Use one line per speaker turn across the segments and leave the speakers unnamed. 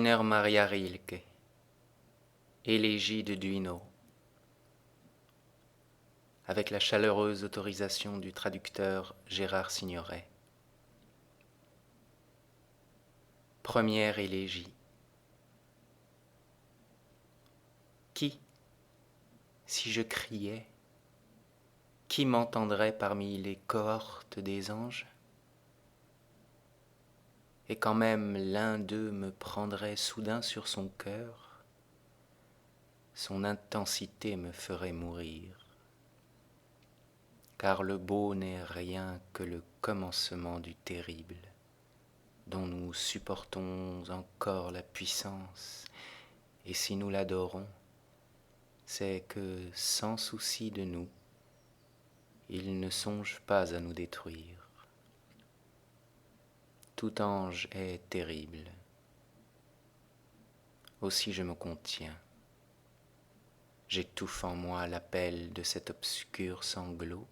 Rainer Maria Rilke, Élégie de Duino, avec la chaleureuse autorisation du traducteur Gérard Signoret. Première élégie. Qui, si je criais, qui m'entendrait parmi les cohortes des anges? Et quand même l'un d'eux me prendrait soudain sur son cœur, son intensité me ferait mourir. Car le beau n'est rien que le commencement du terrible, dont nous supportons encore la puissance, et si nous l'adorons, c'est que sans souci de nous, il ne songe pas à nous détruire. Tout ange est terrible, aussi je me contiens. J'étouffe en moi l'appel de cet obscur sanglot.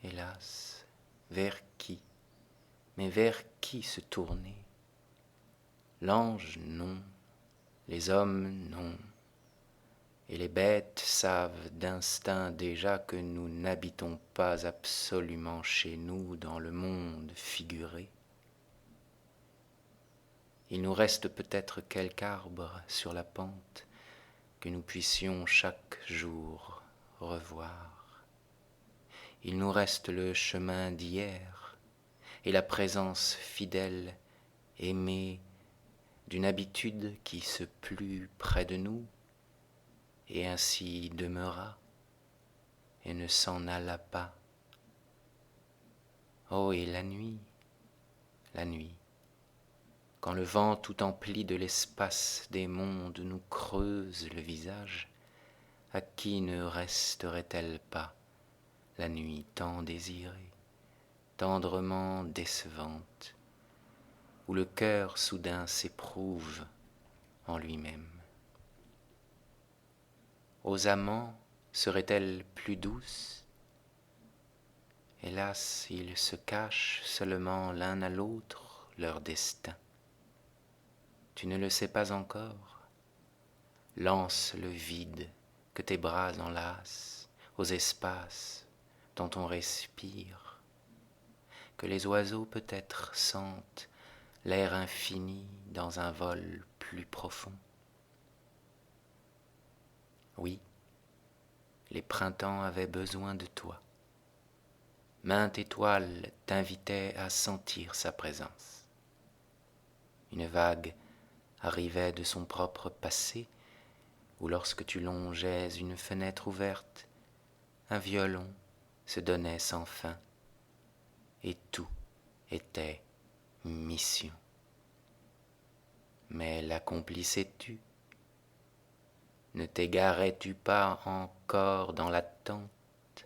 Hélas, vers qui, mais vers qui se tourner? L'ange, non, les hommes, non, et les bêtes savent d'instinct déjà que nous n'habitons pas absolument chez nous dans le monde figuré. Il nous reste peut-être quelque arbre sur la pente que nous puissions chaque jour revoir. Il nous reste le chemin d'hier et la présence fidèle, aimée, d'une habitude qui se plut près de nous et ainsi demeura et ne s'en alla pas. Oh, et la nuit, quand le vent tout empli de l'espace des mondes nous creuse le visage, à qui ne resterait-elle pas la nuit tant désirée, tendrement décevante, où le cœur soudain s'éprouve en lui-même? Aux amants serait-elle plus douce? Hélas, ils se cachent seulement l'un à l'autre leur destin. Tu ne le sais pas encore? Lance le vide que tes bras enlacent aux espaces dont on respire, que les oiseaux peut-être sentent l'air infini dans un vol plus profond. Oui, les printemps avaient besoin de toi. Mainte étoile t'invitait à sentir sa présence. Une vague arrivait de son propre passé, ou lorsque tu longeais une fenêtre ouverte, un violon se donnait sans fin, et tout était mission. Mais l'accomplissais-tu? Ne t'égarais-tu pas encore dans l'attente,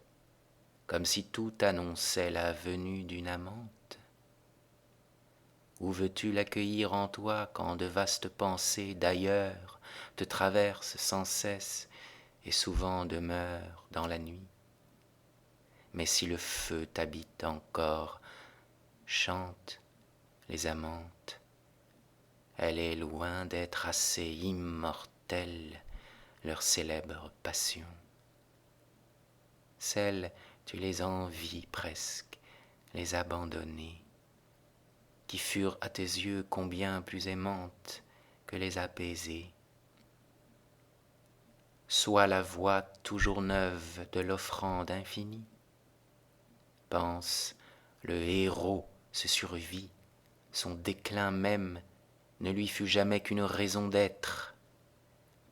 comme si tout annonçait la venue d'une amante? Où veux-tu l'accueillir en toi quand de vastes pensées d'ailleurs te traversent sans cesse et souvent demeurent dans la nuit? Mais si le feu t'habite encore, chante les amantes. Elle est loin d'être assez immortelle, leur célèbre passion. Celles, tu les envies presque, les abandonnées, qui furent à tes yeux combien plus aimantes que les apaisées. Sois la voix toujours neuve de l'offrande infinie. Pense, le héros se survit, son déclin même ne lui fut jamais qu'une raison d'être,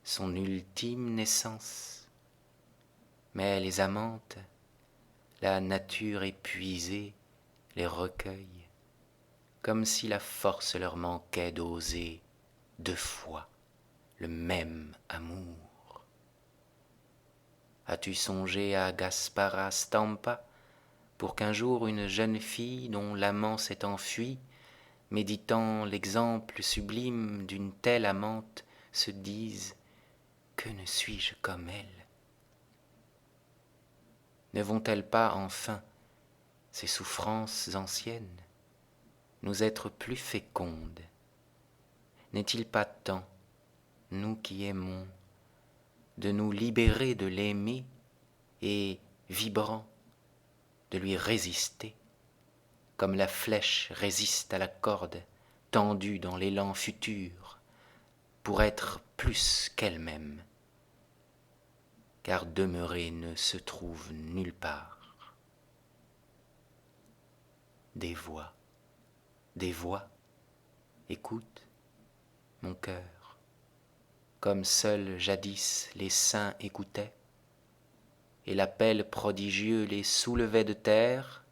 son ultime naissance. Mais les amantes, la nature épuisée, les recueille, comme si la force leur manquait d'oser 2 fois le même amour. As-tu songé à Gaspara Stampa, pour qu'un jour une jeune fille dont l'amant s'est enfui, méditant l'exemple sublime d'une telle amante, se dise « Que ne suis-je comme elle ?» Ne vont-elles pas enfin, ces souffrances anciennes, nous être plus fécondes N'est-il pas temps, nous qui aimons, de nous libérer de l'aimer et, vibrant, de lui résister, comme la flèche résiste à la corde tendue dans l'élan futur, pour être plus qu'elle-même, car demeurer ne se trouve nulle part. Des voix, écoute, mon cœur, comme seuls jadis les saints écoutaient, et l'appel prodigieux les soulevait de terre,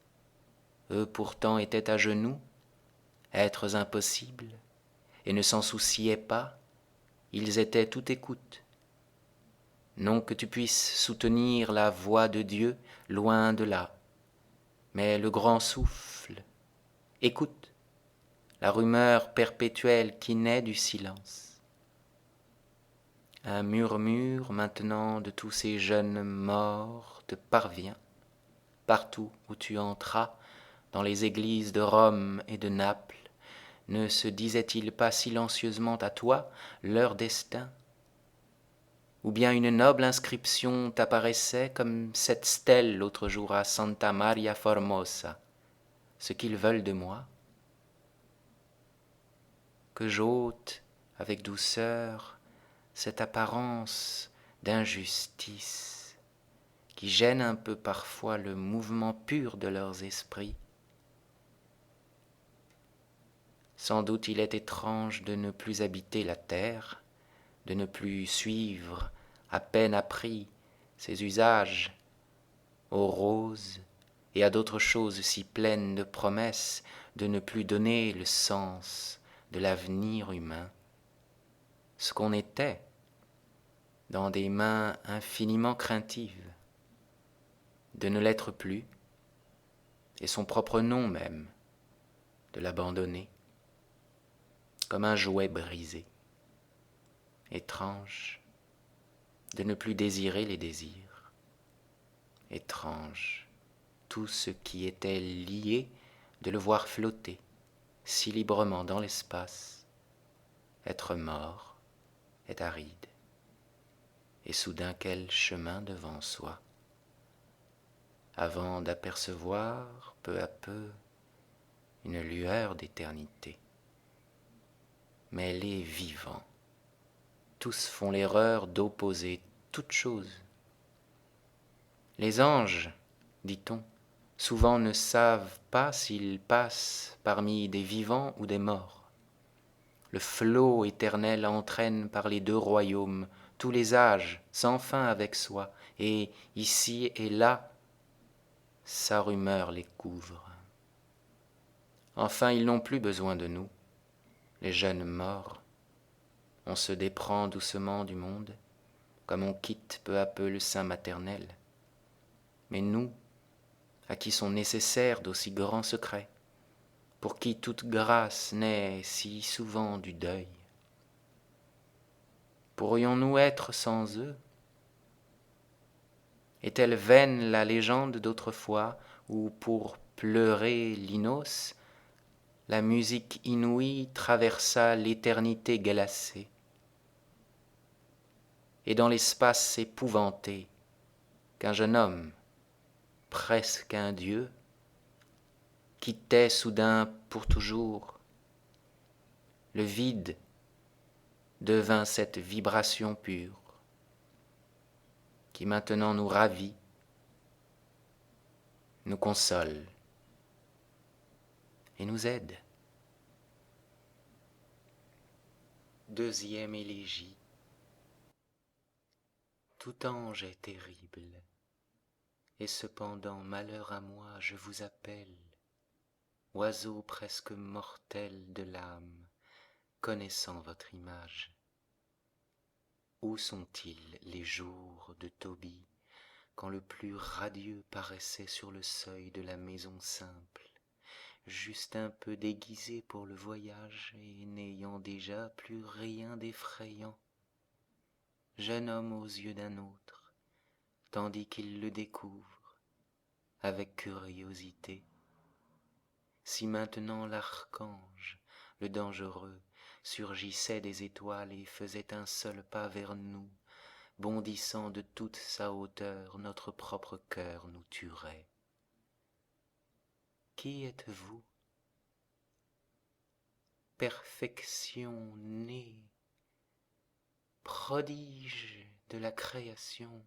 eux pourtant étaient à genoux, êtres impossibles, et ne s'en souciaient pas, ils étaient tout écoute. Non que tu puisses soutenir la voix de Dieu loin de là, mais le grand souffle, écoute, la rumeur perpétuelle qui naît du silence. Un murmure maintenant de tous ces jeunes morts te parvient, partout où tu entras, dans les églises de Rome et de Naples, ne se disait-il pas silencieusement à toi leur destin? Ou bien une noble inscription t'apparaissait comme cette stèle l'autre jour à Santa Maria Formosa, ce qu'ils veulent de moi? Que j'ôte avec douceur cette apparence d'injustice qui gêne un peu parfois le mouvement pur de leurs esprits. Sans doute il est étrange de ne plus habiter la terre, de ne plus suivre, à peine appris, ses usages, aux roses et à d'autres choses si pleines de promesses, de ne plus donner le sens de l'avenir humain, ce qu'on était, dans des mains infiniment craintives, de ne l'être plus, et son propre nom même, de l'abandonner, comme un jouet brisé, étrange, de ne plus désirer les désirs, étrange, tout ce qui était lié, de le voir flotter si librement dans l'espace, être mort est aride, et soudain quel chemin devant soi, avant d'apercevoir peu à peu une lueur d'éternité. Mais les vivants, tous font l'erreur d'opposer toute chose. Les anges, dit-on, souvent ne savent pas s'ils passent parmi des vivants ou des morts. Le flot éternel entraîne par les deux royaumes tous les âges, sans fin avec soi, et ici et là, sa rumeur les couvre. Enfin, ils n'ont plus besoin de nous, les jeunes morts. On se déprend doucement du monde, comme on quitte peu à peu le sein maternel. Mais nous, à qui sont nécessaires d'aussi grands secrets, pour qui toute grâce naît si souvent du deuil, pourrions-nous être sans eux? Est-elle vaine la légende d'autrefois, où pour pleurer l'inos, la musique inouïe traversa l'éternité glacée, et dans l'espace épouvanté, qu'un jeune homme, presque un dieu, quittait soudain pour toujours. Le vide devint cette vibration pure qui maintenant nous ravit, nous console et nous aide. Deuxième élégie. Tout ange est terrible, et cependant malheur à moi je vous appelle, oiseau presque mortel de l'âme, connaissant votre image. Où sont-ils les jours de Tobie, quand le plus radieux paraissait sur le seuil de la maison simple, juste un peu déguisé pour le voyage et n'ayant déjà plus rien d'effrayant, jeune homme aux yeux d'un autre, tandis qu'il le découvre avec curiosité. Si maintenant l'archange, le dangereux, surgissait des étoiles et faisait un seul pas vers nous, bondissant de toute sa hauteur, notre propre cœur nous tuerait. Qui êtes-vous? Perfection née, prodige de la création,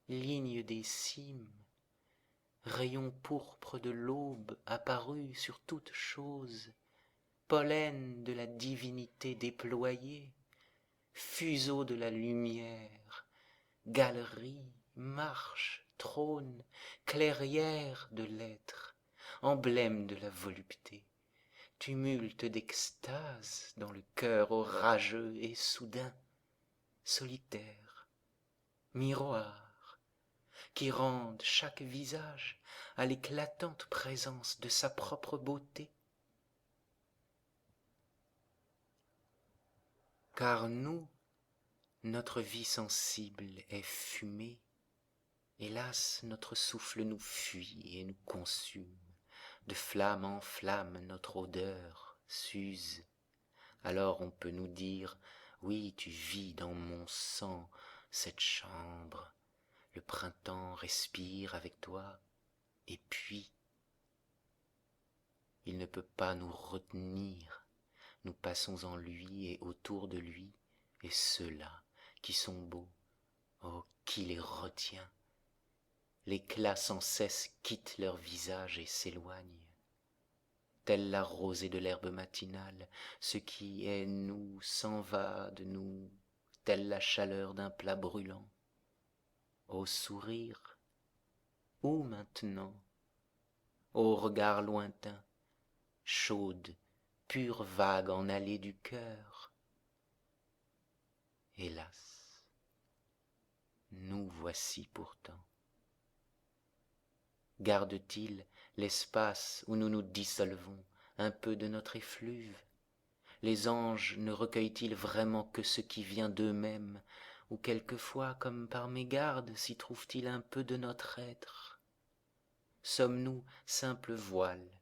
ligne des cimes, rayon pourpre de l'aube apparu sur toute chose, pollen de la divinité déployée, fuseau de la lumière, galerie, marche, trône, clairière de l'être, emblème de la volupté, tumulte d'extase dans le cœur orageux et soudain, solitaire, miroir, qui rende chaque visage à l'éclatante présence de sa propre beauté. Car nous, notre vie sensible est fumée, hélas notre souffle nous fuit et nous consume, de flamme en flamme notre odeur s'use. Alors on peut nous dire, oui tu vis dans mon sang cette chambre, le printemps respire avec toi, et puis il ne peut pas nous retenir, nous passons en lui et autour de lui, et ceux-là qui sont beaux, oh qui les retient? L'éclat sans cesse quitte leur visage et s'éloigne. Telle la rosée de l'herbe matinale, ce qui est nous s'en va de nous, telle la chaleur d'un plat brûlant. Ô sourire, où maintenant? Ô regard lointain, chaude, pure vague en allée du cœur? Hélas, nous voici pourtant. Garde-t-il l'espace où nous nous dissolvons un peu de notre effluve? Les anges ne recueillent-ils vraiment que ce qui vient d'eux-mêmes, ou quelquefois, comme par mégarde, s'y trouve-t-il un peu de notre être? Sommes-nous simples voiles,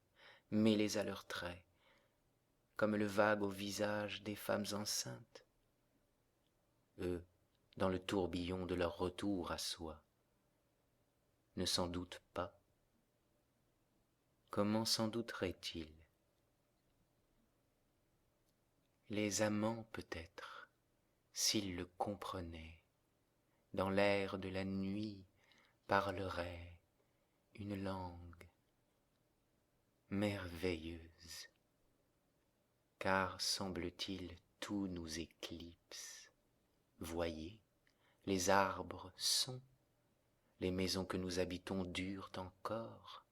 mêlés à leurs traits, comme le vague au visage des femmes enceintes? Eux, dans le tourbillon de leur retour à soi, ne s'en doutent pas. Comment s'en douteraient-ils? Les amants peut-être, s'ils le comprenaient, dans l'air de la nuit parleraient une langue merveilleuse, car semble-t-il tout nous éclipse. Voyez, les arbres sont, les maisons que nous habitons durent encore,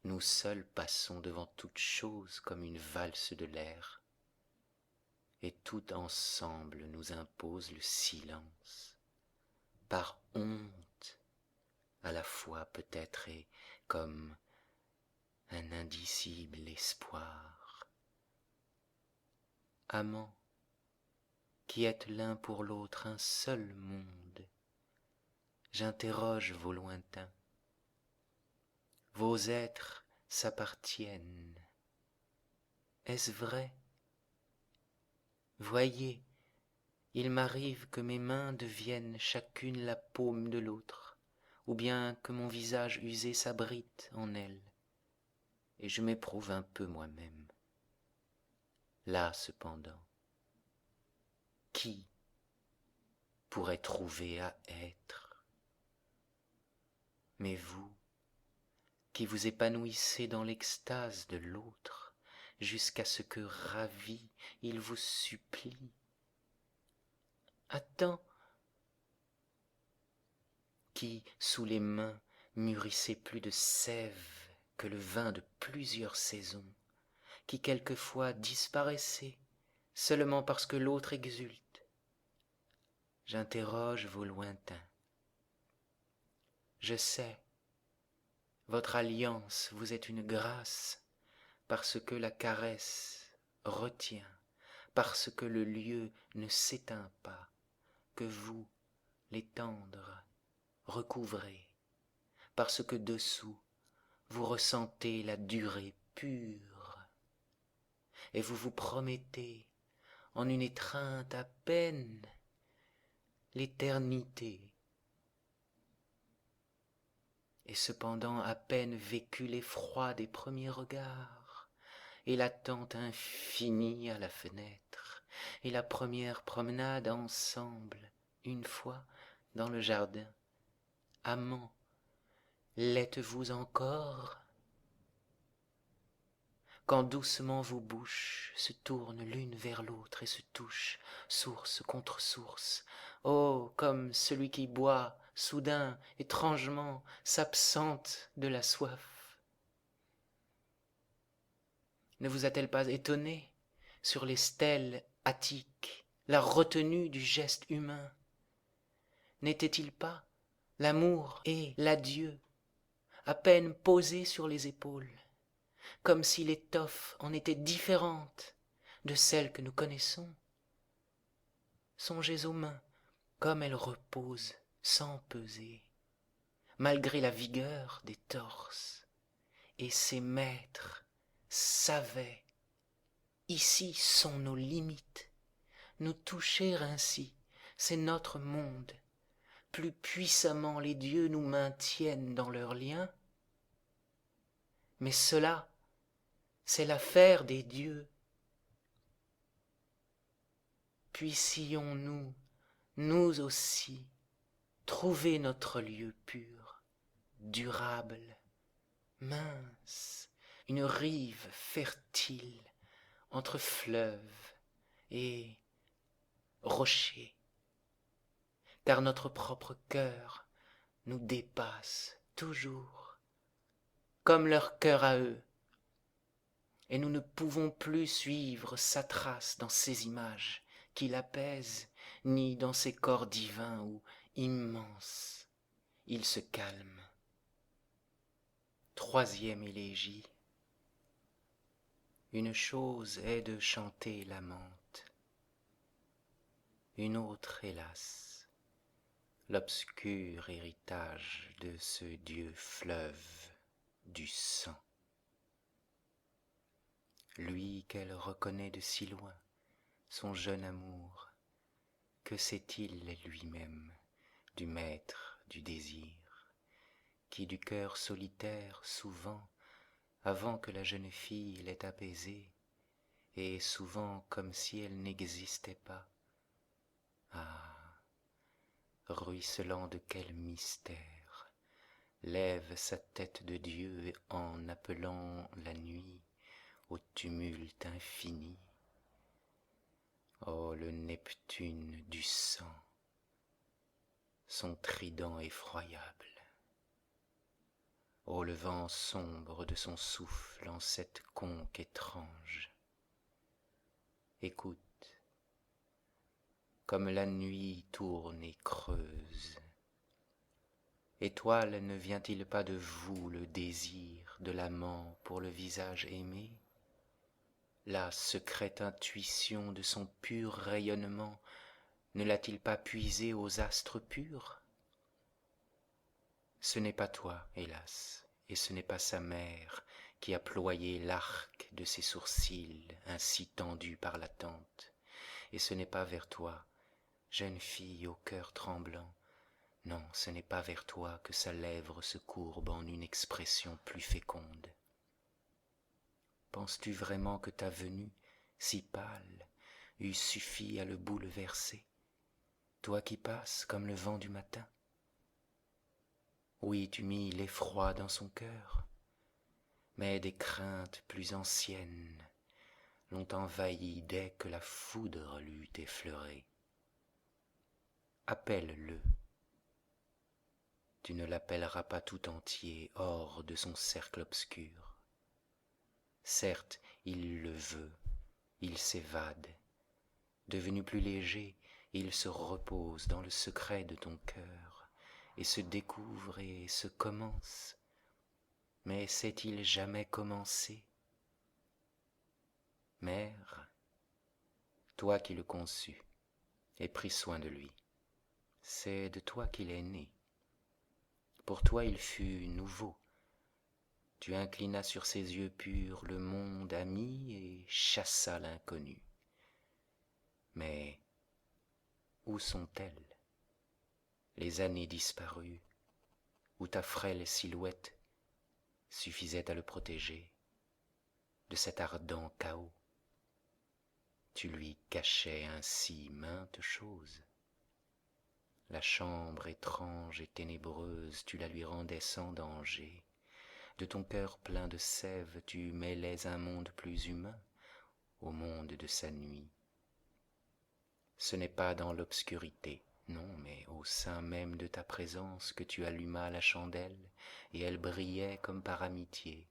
nous seuls passons devant toute chose comme une valse de l'air, et tout ensemble nous impose le silence, par honte à la fois peut-être et comme un indicible espoir. Amants, qui êtes l'un pour l'autre un seul monde, j'interroge vos lointains. Vos êtres s'appartiennent. Est-ce vrai? Voyez, il m'arrive que mes mains deviennent chacune la paume de l'autre, ou bien que mon visage usé s'abrite en elle, et je m'éprouve un peu moi-même. Là, cependant, qui pourrait trouver à être? Mais vous, qui vous épanouissez dans l'extase de l'autre, jusqu'à ce que, ravi, il vous supplie. Attends, qui, sous les mains, mûrissez plus de sève que le vin de plusieurs saisons, qui quelquefois disparaissez seulement parce que l'autre exulte. J'interroge vos lointains. Je sais, votre alliance vous est une grâce, parce que la caresse retient, parce que le lieu ne s'éteint pas, que vous, les tendres, recouvrez, parce que dessous, vous ressentez la durée pure. et vous vous promettez, en une étreinte à peine, l'éternité. Et cependant à peine vécu l'effroi des premiers regards, et l'attente infinie à la fenêtre, et la première promenade ensemble, une fois, dans le jardin. Amants, l'êtes-vous encore? Quand doucement vos bouches se tournent l'une vers l'autre et se touchent, source contre source, oh, comme celui qui boit, soudain, étrangement, s'absente de la soif. Ne vous a-t-elle pas étonné, sur les stèles attiques, la retenue du geste humain? N'était-il pas l'amour et l'adieu, à peine posés sur les épaules, comme si l'étoffe en était différente de celle que nous connaissons? Songez aux mains, comme elles reposent sans peser, malgré la vigueur des torses, et ces maîtres savaient, ici sont nos limites, nous toucher ainsi, c'est notre monde, plus puissamment les dieux nous maintiennent dans leurs liens, mais cela, c'est l'affaire des dieux. Puissions-nous, nous aussi, trouver notre lieu pur, durable, mince, une rive fertile entre fleuve et rocher, car notre propre cœur nous dépasse toujours, comme leur cœur à eux, et nous ne pouvons plus suivre sa trace dans ces images qui l'apaisent, ni dans ces corps divins où, immenses, il se calme. Troisième élégie. Une chose est de chanter l'amante, une autre, hélas, l'obscur héritage de ce Dieu fleuve du sang. Lui qu'elle reconnaît de si loin, son jeune amour, que sait-il lui-même du maître du désir, qui du cœur solitaire souvent, avant que la jeune fille l'ait apaisé, et souvent comme si elle n'existait pas, ah, ruisselant de quel mystère, lève sa tête de Dieu en appelant la nuit au tumulte infini. Oh, le Neptune du sang, son trident effroyable. Oh, le vent sombre de son souffle en cette conque étrange. Écoute, comme la nuit tourne et creuse. Étoile, ne vient-il pas de vous le désir de l'amant pour le visage aimé? La secrète intuition de son pur rayonnement ne l'a-t-il pas puisé aux astres purs? Ce n'est pas toi, hélas, et ce n'est pas sa mère qui a ployé l'arc de ses sourcils ainsi tendus par l'attente, et ce n'est pas vers toi, jeune fille au cœur tremblant, non, ce n'est pas vers toi que sa lèvre se courbe en une expression plus féconde. Penses-tu vraiment que ta venue, si pâle, eût suffi à le bouleverser, toi qui passes comme le vent du matin? Oui, tu mis l'effroi dans son cœur, mais des craintes plus anciennes l'ont envahi dès que la foudre l'eut effleuré. Appelle-le. Tu ne l'appelleras pas tout entier hors de son cercle obscur. Certes, il le veut, il s'évade. Devenu plus léger, il se repose dans le secret de ton cœur, et se découvre et se commence. Mais s'est-il jamais commencé? Mère, toi qui le conçus, et pris soin de lui, c'est de toi qu'il est né. Pour toi il fut nouveau. Tu inclinas sur ses yeux purs le monde ami et chassa l'inconnu. Mais où sont-elles, les années disparues, où ta frêle silhouette suffisait à le protéger de cet ardent chaos? Tu lui cachais ainsi maintes choses. La chambre étrange et ténébreuse, tu la lui rendais sans danger. De ton cœur plein de sève, tu mêlais un monde plus humain au monde de sa nuit. Ce n'est pas dans l'obscurité, non, mais au sein même de ta présence que tu allumas la chandelle, et elle brillait comme par amitié.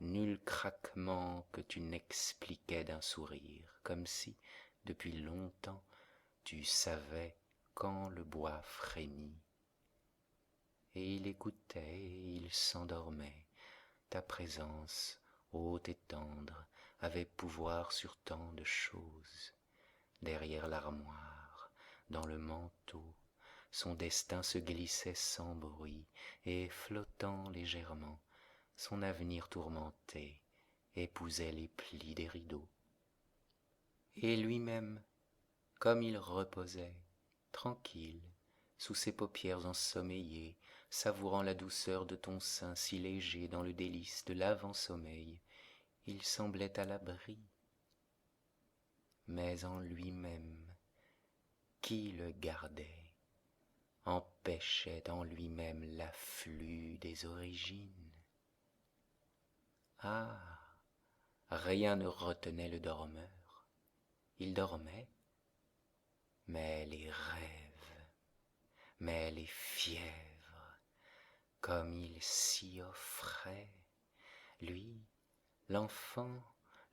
Nul craquement que tu n'expliquais d'un sourire, comme si, depuis longtemps, tu savais quand le bois frémit. Et il écoutait et il s'endormait. Ta présence, haute et tendre, avait pouvoir sur tant de choses. Derrière l'armoire, dans le manteau, son destin se glissait sans bruit, et flottant légèrement, son avenir tourmenté épousait les plis des rideaux. Et lui-même, comme il reposait, tranquille, sous ses paupières ensommeillées, savourant la douceur de ton sein si léger dans le délice de l'avant-sommeil, il semblait à l'abri. Mais en lui-même, qui le gardait, empêchait en lui-même l'afflux des origines. Ah, rien ne retenait le dormeur. Il dormait, mais les rêves, mais les fièvres, comme il s'y offrait, lui, l'enfant,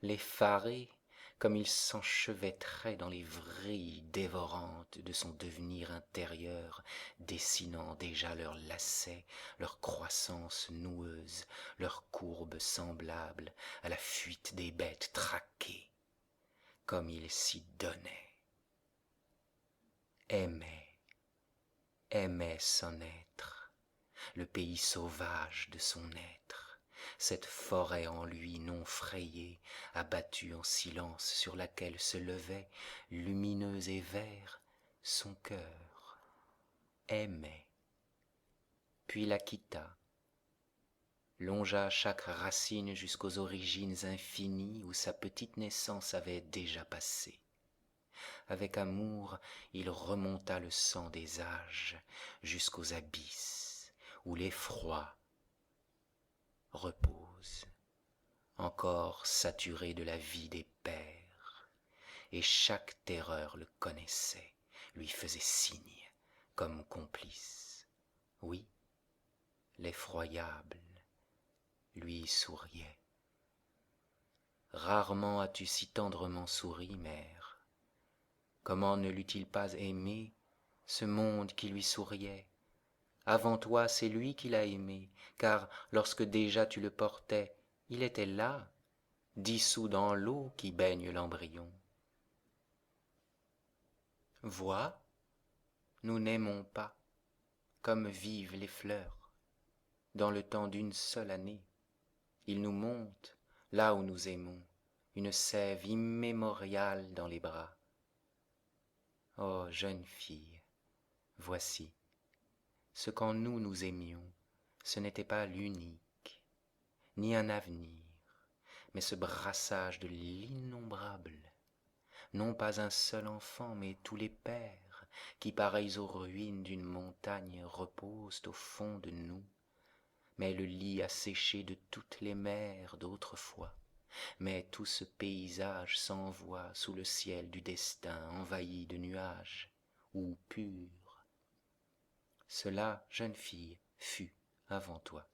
l'effaré, comme il s'enchevêtrait dans les vrilles dévorantes de son devenir intérieur, dessinant déjà leurs lacets, leur croissance noueuse, leurs courbes semblables à la fuite des bêtes traquées, comme il s'y donnait, aimait, aimait son être, le pays sauvage de son être, cette forêt en lui non frayée, abattue en silence sur laquelle se levait, lumineuse et vert, son cœur, aimait, puis la quitta, longea chaque racine jusqu'aux origines infinies où sa petite naissance avait déjà passé. Avec amour, il remonta le sang des âges jusqu'aux abysses où l'effroi repose, encore saturé de la vie des pères, et chaque terreur le connaissait, lui faisait signe comme complice. Oui, l'effroyable lui souriait. Rarement as-tu si tendrement souri, mère. Comment ne l'eût-il pas aimé, ce monde qui lui souriait? Avant toi, c'est lui qui l'a aimé, car lorsque déjà tu le portais, il était là, dissous dans l'eau qui baigne l'embryon. Vois, nous n'aimons pas, comme vivent les fleurs, dans le temps d'une seule année. Il nous monte, là où nous aimons, une sève immémoriale dans les bras. Ô jeune fille, voici, ce qu'en nous nous aimions, ce n'était pas l'unique, ni un avenir, mais ce brassage de l'innombrable, non pas un seul enfant, mais tous les pères, qui pareils aux ruines d'une montagne reposent au fond de nous, mais le lit asséché de toutes les mers d'autrefois, mais tout ce paysage s'envoie sous le ciel du destin envahi de nuages, ou pur. Cela, jeune fille, fut avant toi.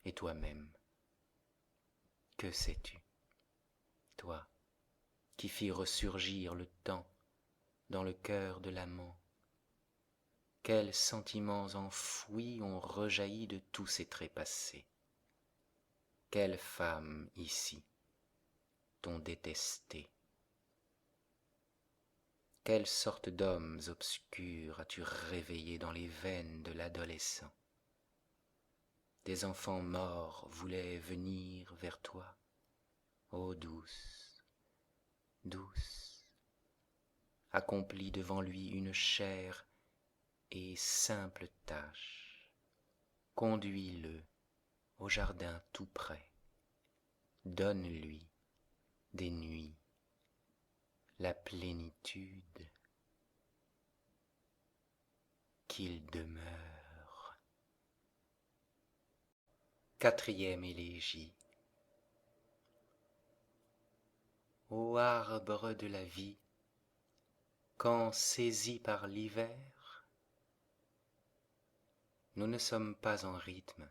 Et toi-même, que sais-tu, toi, qui fit ressurgir le temps dans le cœur de l'amant? Quels sentiments enfouis ont rejailli de tous ces trépassés? Quelles femmes ici t'ont détesté? Quelle sorte d'hommes obscurs as-tu réveillés dans les veines de l'adolescent? des enfants morts voulaient venir vers toi. Ô douce, douce, accomplis devant lui une chère et simple tâche. Conduis-le au jardin tout près. Donne-lui des nuits, la plénitude, qu'il demeure. Quatrième élégie. Ô arbre de la vie, quand saisi par l'hiver, nous ne sommes pas en rythme,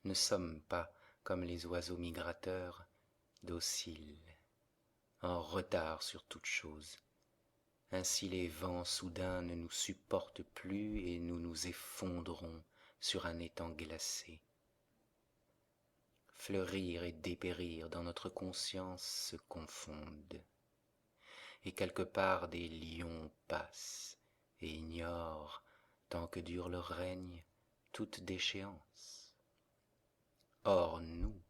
ne sommes pas comme les oiseaux migrateurs, dociles, en retard sur toute chose. Ainsi les vents soudains ne nous supportent plus et nous nous effondrons sur un étang glacé. Fleurir et dépérir dans notre conscience se confondent. Et quelque part des lions passent et ignorent, tant que dure leur règne, toute déchéance. Or nous,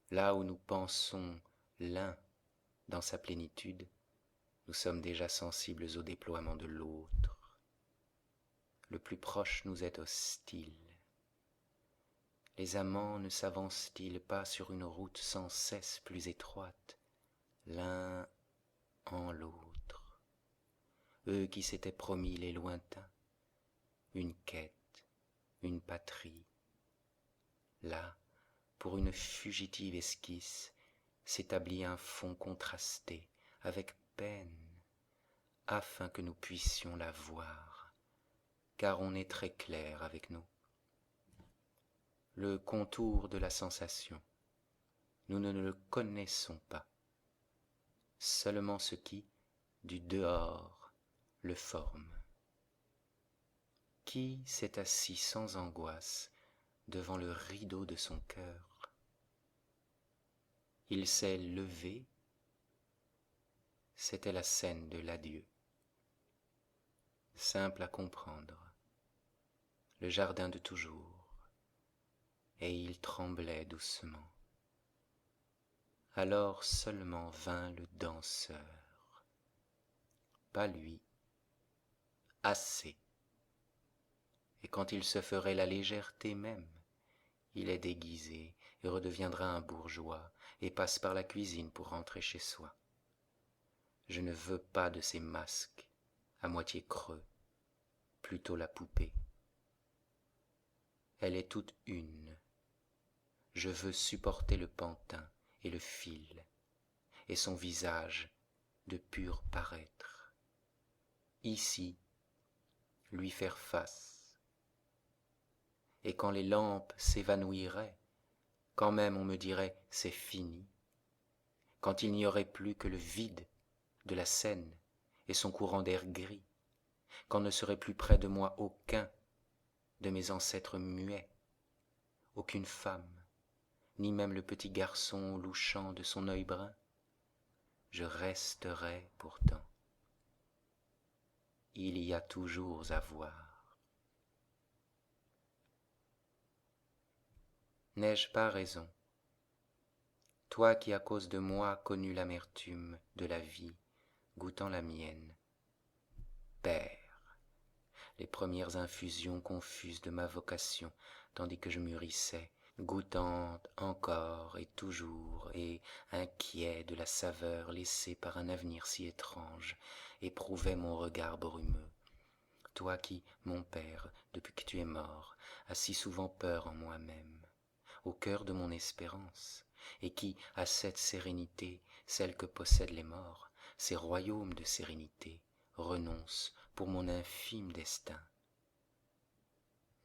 là où nous pensons l'un dans sa plénitude, nous sommes déjà sensibles au déploiement de l'autre. Le plus proche nous est hostile. Les amants ne s'avancent-ils pas sur une route sans cesse plus étroite, l'un en l'autre, eux qui s'étaient promis les lointains, une quête, une patrie. Là, pour une fugitive esquisse, s'établit un fond contrasté, avec peine, afin que nous puissions la voir, car on est très clair avec nous. Le contour de la sensation, nous ne le connaissons pas, seulement ce qui, du dehors, le forme. Qui s'est assis sans angoisse devant le rideau de son cœur? Il s'est levé, c'était la scène de l'adieu. Simple à comprendre, le jardin de toujours, et il tremblait doucement. Alors seulement vint le danseur, pas lui, assez. Et quand il se ferait la légèreté même, il est déguisé et redeviendra un bourgeois et passe par la cuisine pour rentrer chez soi. Je ne veux pas de ces masques à moitié creux, plutôt la poupée. Elle est toute une. Je veux supporter le pantin et le fil, et son visage de pur paraître. Ici, lui faire face. Et quand les lampes s'évanouiraient, quand même on me dirait c'est fini, quand il n'y aurait plus que le vide de la Seine et son courant d'air gris, quand ne serait plus près de moi aucun de mes ancêtres muets, aucune femme, ni même le petit garçon louchant de son œil brun, je resterais pourtant. Il y a toujours à voir. N'ai-je pas raison, toi qui à cause de moi connu l'amertume de la vie, goûtant la mienne, Père, les premières infusions confuses de ma vocation, tandis que je mûrissais, goûtant encore et toujours, et inquiet de la saveur laissée par un avenir si étrange, éprouvais mon regard brumeux. Toi qui, mon Père, depuis que tu es mort, as si souvent peur en moi-même, au cœur de mon espérance, et qui, à cette sérénité, celle que possèdent les morts, ces royaumes de sérénité, renonce pour mon infime destin.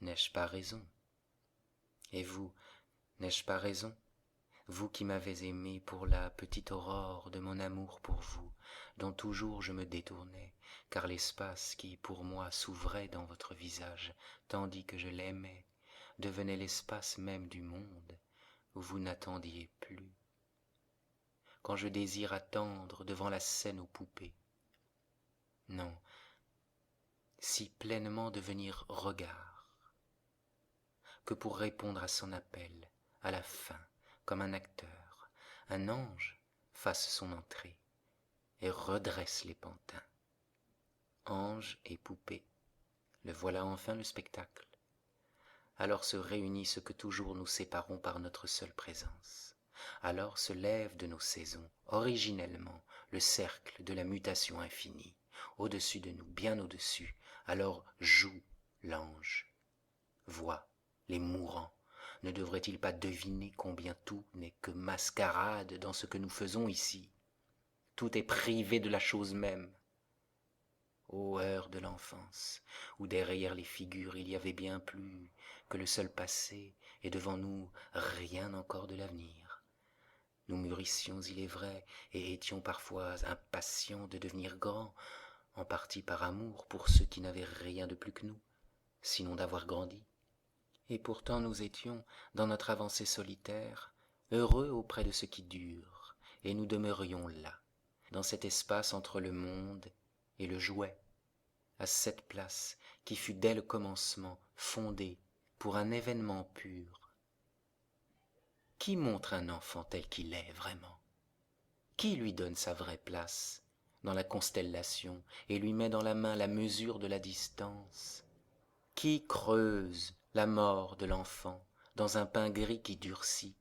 N'ai-je pas raison? Et vous, n'ai-je pas raison? Vous qui m'avez aimé pour la petite aurore de mon amour pour vous, dont toujours je me détournais, car l'espace qui pour moi s'ouvrait dans votre visage, tandis que je l'aimais, devenait l'espace même du monde, où vous n'attendiez plus. Quand je désire attendre devant la scène aux poupées, non, si pleinement devenir regard, que pour répondre à son appel, à la fin, comme un acteur, un ange fasse son entrée et redresse les pantins. Ange et poupée, le voilà enfin le spectacle. Alors se réunit ce que toujours nous séparons par notre seule présence. Alors se lève de nos saisons, originellement, le cercle de la mutation infinie, au-dessus de nous, bien au-dessus. Alors joue l'ange, voit les mourants. Ne devrait-il pas deviner combien tout n'est que mascarade dans ce que nous faisons ici? Tout est privé de la chose même. Ô heure de l'enfance, où derrière les figures il y avait bien plus que le seul passé, et devant nous rien encore de l'avenir. Nous mûrissions, il est vrai, et étions parfois impatients de devenir grands, en partie par amour pour ceux qui n'avaient rien de plus que nous, sinon d'avoir grandi. Et pourtant nous étions, dans notre avancée solitaire, heureux auprès de ce qui dure, et nous demeurions là, dans cet espace entre le monde et le jouet, à cette place qui fut dès le commencement fondée pour un événement pur. Qui montre un enfant tel qu'il est vraiment? Qui lui donne sa vraie place dans la constellation et lui met dans la main la mesure de la distance? Qui creuse la mort de l'enfant dans un pain gris qui durcit,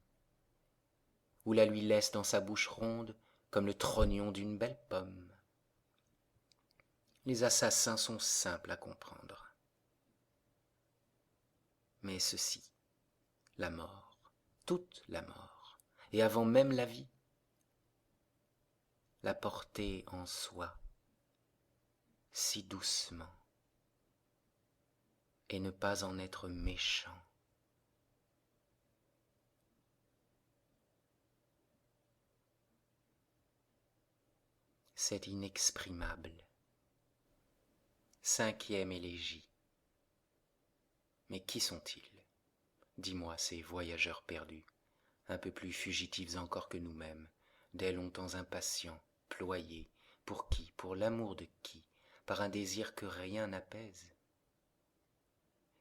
ou la lui laisse dans sa bouche ronde comme le trognon d'une belle pomme? Les assassins sont simples à comprendre. Mais ceci, la mort, toute la mort, et avant même la vie, la porter en soi, si doucement, et ne pas en être méchant. C'est inexprimable. 5e élégie. Mais qui sont-ils? Dis-moi, ces voyageurs perdus, un peu plus fugitifs encore que nous-mêmes, dès longtemps impatients, ployés, pour qui, pour l'amour de qui, par un désir que rien n'apaise?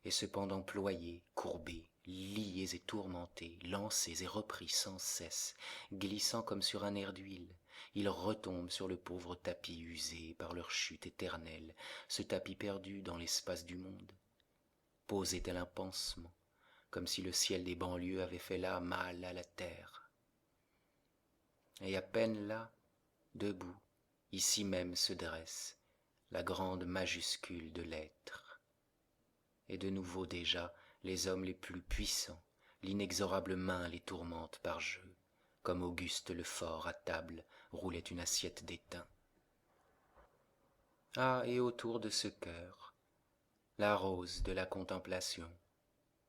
Et cependant ployés, courbés, liés et tourmentés, lancés et repris sans cesse, glissant comme sur un air d'huile, ils retombent sur le pauvre tapis usé par leur chute éternelle, ce tapis perdu dans l'espace du monde. Posé tel un pansement, comme si le ciel des banlieues avait fait là mal à la terre. Et à peine là, debout, ici même se dresse la grande majuscule de l'être. Et de nouveau déjà, les hommes les plus puissants, l'inexorable main les tourmente par jeu, comme Auguste le Fort à table roulait une assiette d'étain. Ah, et autour de ce cœur, la rose de la contemplation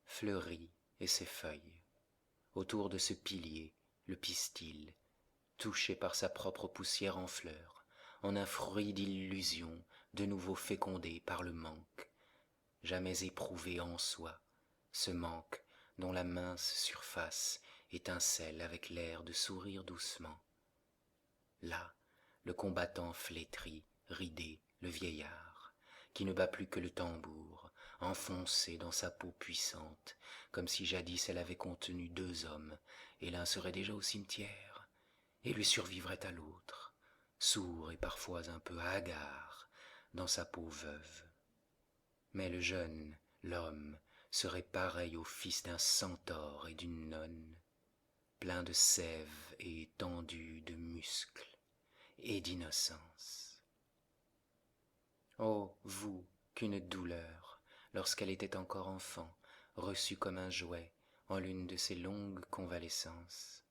fleurit et ses feuilles. Autour de ce pilier, le pistil, touché par sa propre poussière en fleurs, en un fruit d'illusion, de nouveau fécondé par le manque, jamais éprouvé en soi, ce manque dont la mince surface étincelle avec l'air de sourire doucement. Là, le combattant flétri, ridé, le vieillard, qui ne bat plus que le tambour, enfoncé dans sa peau puissante, comme si jadis elle avait contenu 2 hommes, et l'un serait déjà au cimetière, et lui survivrait à l'autre, sourd et parfois un peu hagard, dans sa peau veuve. Mais le jeune, l'homme, serait pareil au fils d'un centaure et d'une nonne, plein de sève et tendu de muscles et d'innocence. Oh, vous, qu'une douleur, lorsqu'elle était encore enfant, reçue comme un jouet en l'une de ces longues convalescences.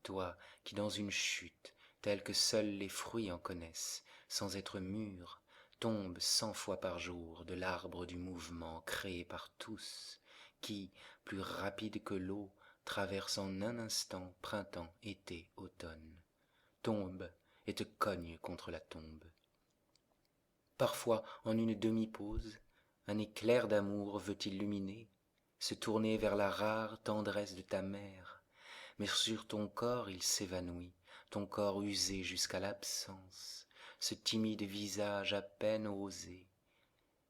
Toi, qui dans une chute, telle que seuls les fruits en connaissent, sans être mûrs, tombes 100 fois par jour de l'arbre du mouvement créé par tous, qui, plus rapide que l'eau, traverse en un instant printemps, été, automne, tombe et te cogne contre la tombe. Parfois, en une demi-pause, un éclair d'amour veut illuminer, se tourner vers la rare tendresse de ta mère, mais sur ton corps il s'évanouit, ton corps usé jusqu'à l'absence, ce timide visage à peine osé,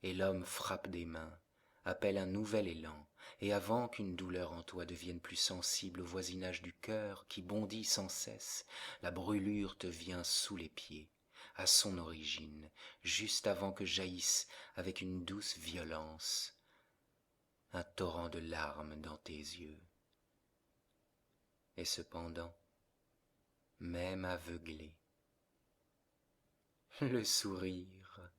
et l'homme frappe des mains, appelle un nouvel élan, et avant qu'une douleur en toi devienne plus sensible au voisinage du cœur qui bondit sans cesse, la brûlure te vient sous les pieds, à son origine, juste avant que jaillisse avec une douce violence un torrent de larmes dans tes yeux. Et cependant, même aveuglé, le sourire.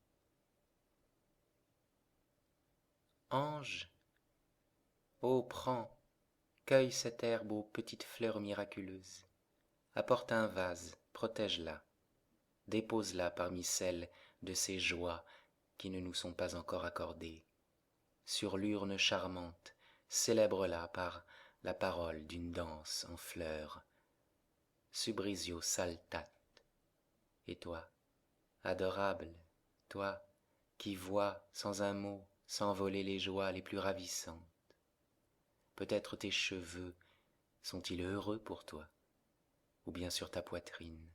Ange, ô prends, cueille cette herbe aux petites fleurs miraculeuses, apporte un vase, protège-la, dépose-la parmi celles de ces joies qui ne nous sont pas encore accordées, sur l'urne charmante, célèbre-la par la parole d'une danse en fleurs, Subrisio saltat. Et toi, adorable, toi, qui vois sans un mot s'envoler les joies les plus ravissantes, peut-être tes cheveux sont-ils heureux pour toi, ou bien sur ta poitrine,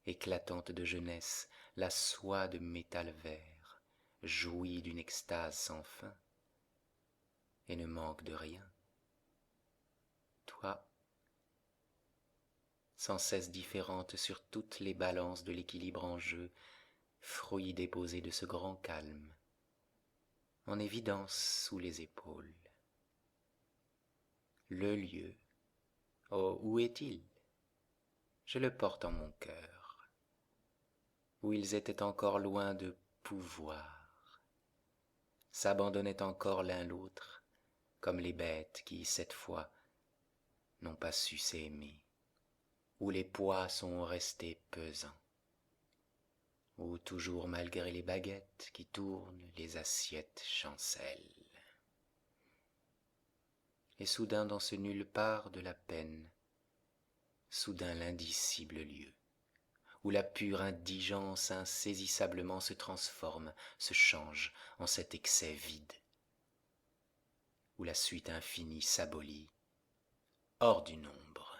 éclatante de jeunesse, la soie de métal vert jouit d'une extase sans fin, et ne manque de rien. Toi, sans cesse différente sur toutes les balances de l'équilibre en jeu, fruit déposé de ce grand calme, en évidence sous les épaules. Le lieu, oh, où est-il? Je le porte en mon cœur, où ils étaient encore loin de pouvoir, s'abandonnaient encore l'un l'autre, comme les bêtes qui, cette fois, n'ont pas su s'aimer, où les poids sont restés pesants, où toujours malgré les baguettes qui tournent, les assiettes chancellent. Et soudain dans ce nulle part de la peine, soudain l'indicible lieu, où la pure indigence insaisissablement se transforme, se change en cet excès vide, où la suite infinie s'abolit, hors du nombre.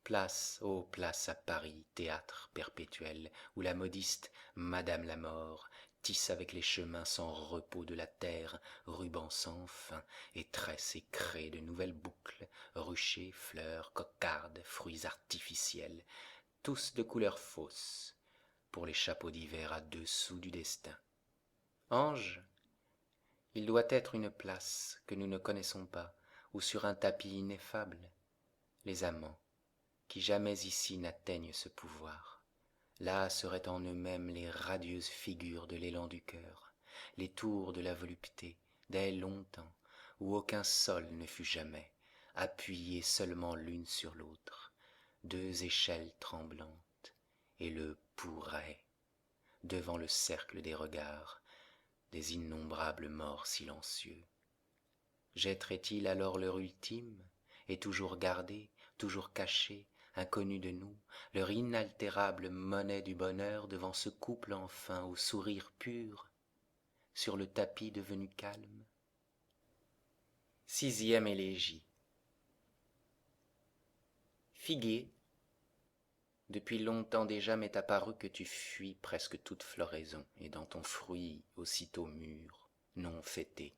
Place, ô place à Paris, théâtre perpétuel, où la modiste Madame la Mort tisse avec les chemins sans repos de la terre, ruban sans fin, et tresse et crée de nouvelles boucles, ruchers, fleurs, cocardes, fruits artificiels, tous de couleur fausse, pour les chapeaux d'hiver à 2 sous du destin. Ange, il doit être une place que nous ne connaissons pas, où sur un tapis ineffable, les amants, qui jamais ici n'atteignent ce pouvoir, là seraient en eux-mêmes les radieuses figures de l'élan du cœur, les tours de la volupté, dès longtemps, où aucun sol ne fut jamais, appuyés seulement l'une sur l'autre, 2 échelles tremblantes, et le pourrait, devant le cercle des regards, des innombrables morts silencieux. Jetterait-il alors leur ultime, et toujours gardé, toujours caché, inconnu de nous, leur inaltérable monnaie du bonheur devant ce couple enfin au sourire pur, sur le tapis devenu calme? 6e élégie. Figuier, depuis longtemps déjà m'est apparu que tu fuis presque toute floraison, et dans ton fruit aussitôt mûr, non fêté,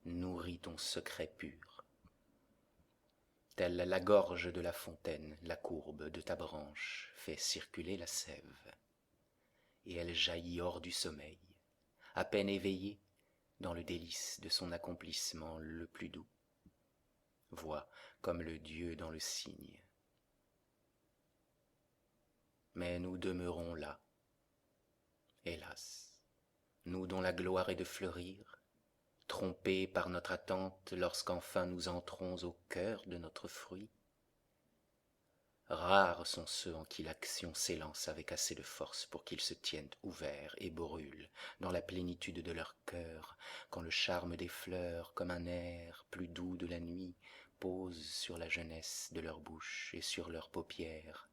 nourrit ton secret pur. Telle la gorge de la fontaine, la courbe de ta branche fait circuler la sève, et elle jaillit hors du sommeil, à peine éveillée, dans le délice de son accomplissement le plus doux. Vois comme le Dieu dans le cygne. Mais nous demeurons là, hélas, nous dont la gloire est de fleurir, trompés par notre attente lorsqu'enfin nous entrons au cœur de notre fruit. Rares sont ceux en qui l'action s'élance avec assez de force pour qu'ils se tiennent ouverts et brûlent dans la plénitude de leur cœur, quand le charme des fleurs, comme un air plus doux de la nuit, pose sur la jeunesse de leur bouche et sur leurs paupières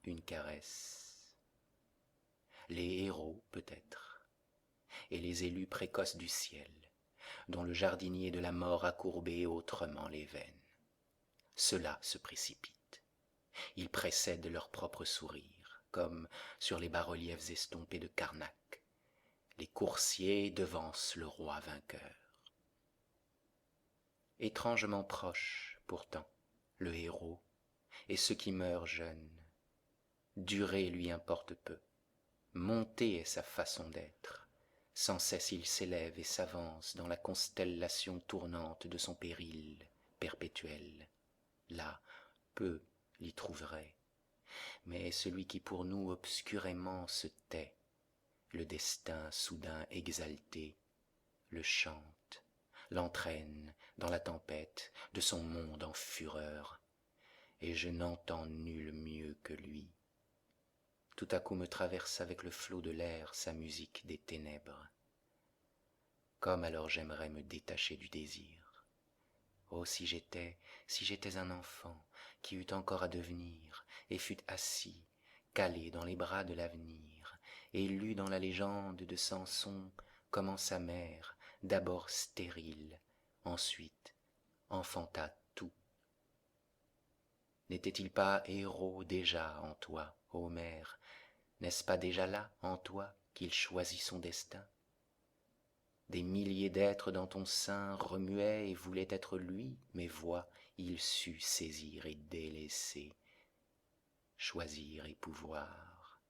une caresse. Les héros, peut-être, et les élus précoces du ciel, dont le jardinier de la mort a courbé autrement les veines. Ceux-là se précipitent. Ils précèdent leur propre sourire, comme sur les bas-reliefs estompés de Karnak. Les coursiers devancent le roi vainqueur. étrangement proche, pourtant, le héros, et ce qui meurt jeune. Durer lui importe peu, monter est sa façon d'être. Sans cesse il s'élève et s'avance dans la constellation tournante de son péril perpétuel. Là, peu l'y trouverait, mais celui qui pour nous obscurément se tait, le destin soudain exalté, le chante, l'entraîne dans la tempête de son monde en fureur, et je n'entends nul mieux que lui. Tout à coup me traverse avec le flot de l'air sa musique des ténèbres. Comme alors j'aimerais me détacher du désir. Oh, si j'étais un enfant qui eût encore à devenir, et fût assis, calé dans les bras de l'avenir, et lût dans la légende de Samson comment sa mère, d'abord stérile, ensuite enfanta tout. N'était-il pas héros déjà en toi, ô mère? N'est-ce pas déjà là, en toi, qu'il choisit son destin? Des milliers d'êtres dans ton sein remuaient et voulaient être lui, mais vois, il sut saisir et délaisser, choisir et pouvoir.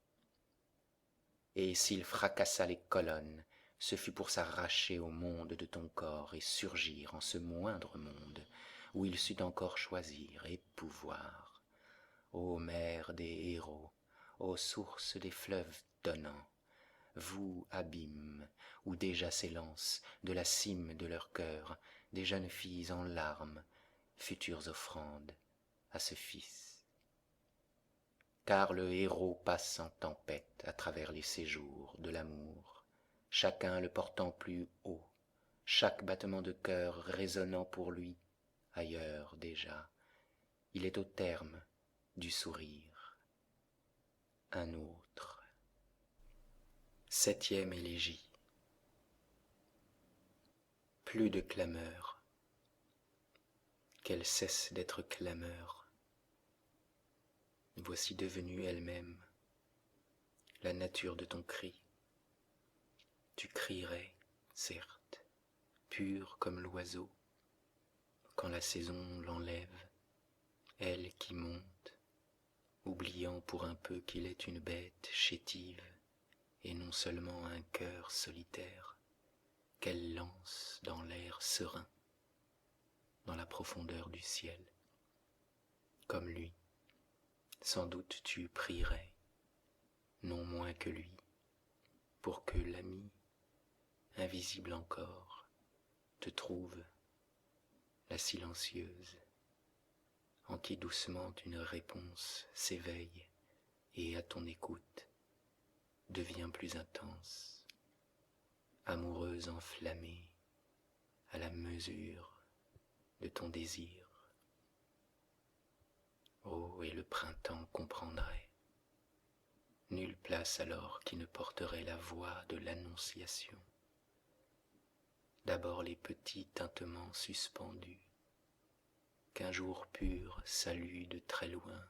Et s'il fracassa les colonnes, ce fut pour s'arracher au monde de ton corps et surgir en ce moindre monde où il sut encore choisir et pouvoir. Ô mère des héros, ô source des fleuves tonnants, vous, abîmes, où déjà s'élancent de la cime de leur cœur des jeunes filles en larmes, futures offrandes à ce Fils. Car le héros passe en tempête à travers les séjours de l'amour, chacun le portant plus haut, chaque battement de cœur résonnant pour lui, ailleurs déjà, il est au terme du sourire. Un autre. 7e élégie. Plus de clameur, qu'elle cesse d'être clameur. Voici devenue elle-même la nature de ton cri. Tu crierais, certes, pur comme l'oiseau, quand la saison l'enlève, elle qui monte, oubliant pour un peu qu'il est une bête chétive et non seulement un cœur solitaire qu'elle lance dans l'air serein, dans la profondeur du ciel. Comme lui, sans doute tu prierais, non moins que lui, pour que l'ami, invisible encore, te trouve, la silencieuse, en qui doucement une réponse s'éveille et à ton écoute devient plus intense, amoureuse enflammée à la mesure de ton désir. Oh, et le printemps comprendrait, nulle place alors qui ne porterait la voix de l'annonciation. D'abord les petits tintements suspendus, qu'un jour pur salue de très loin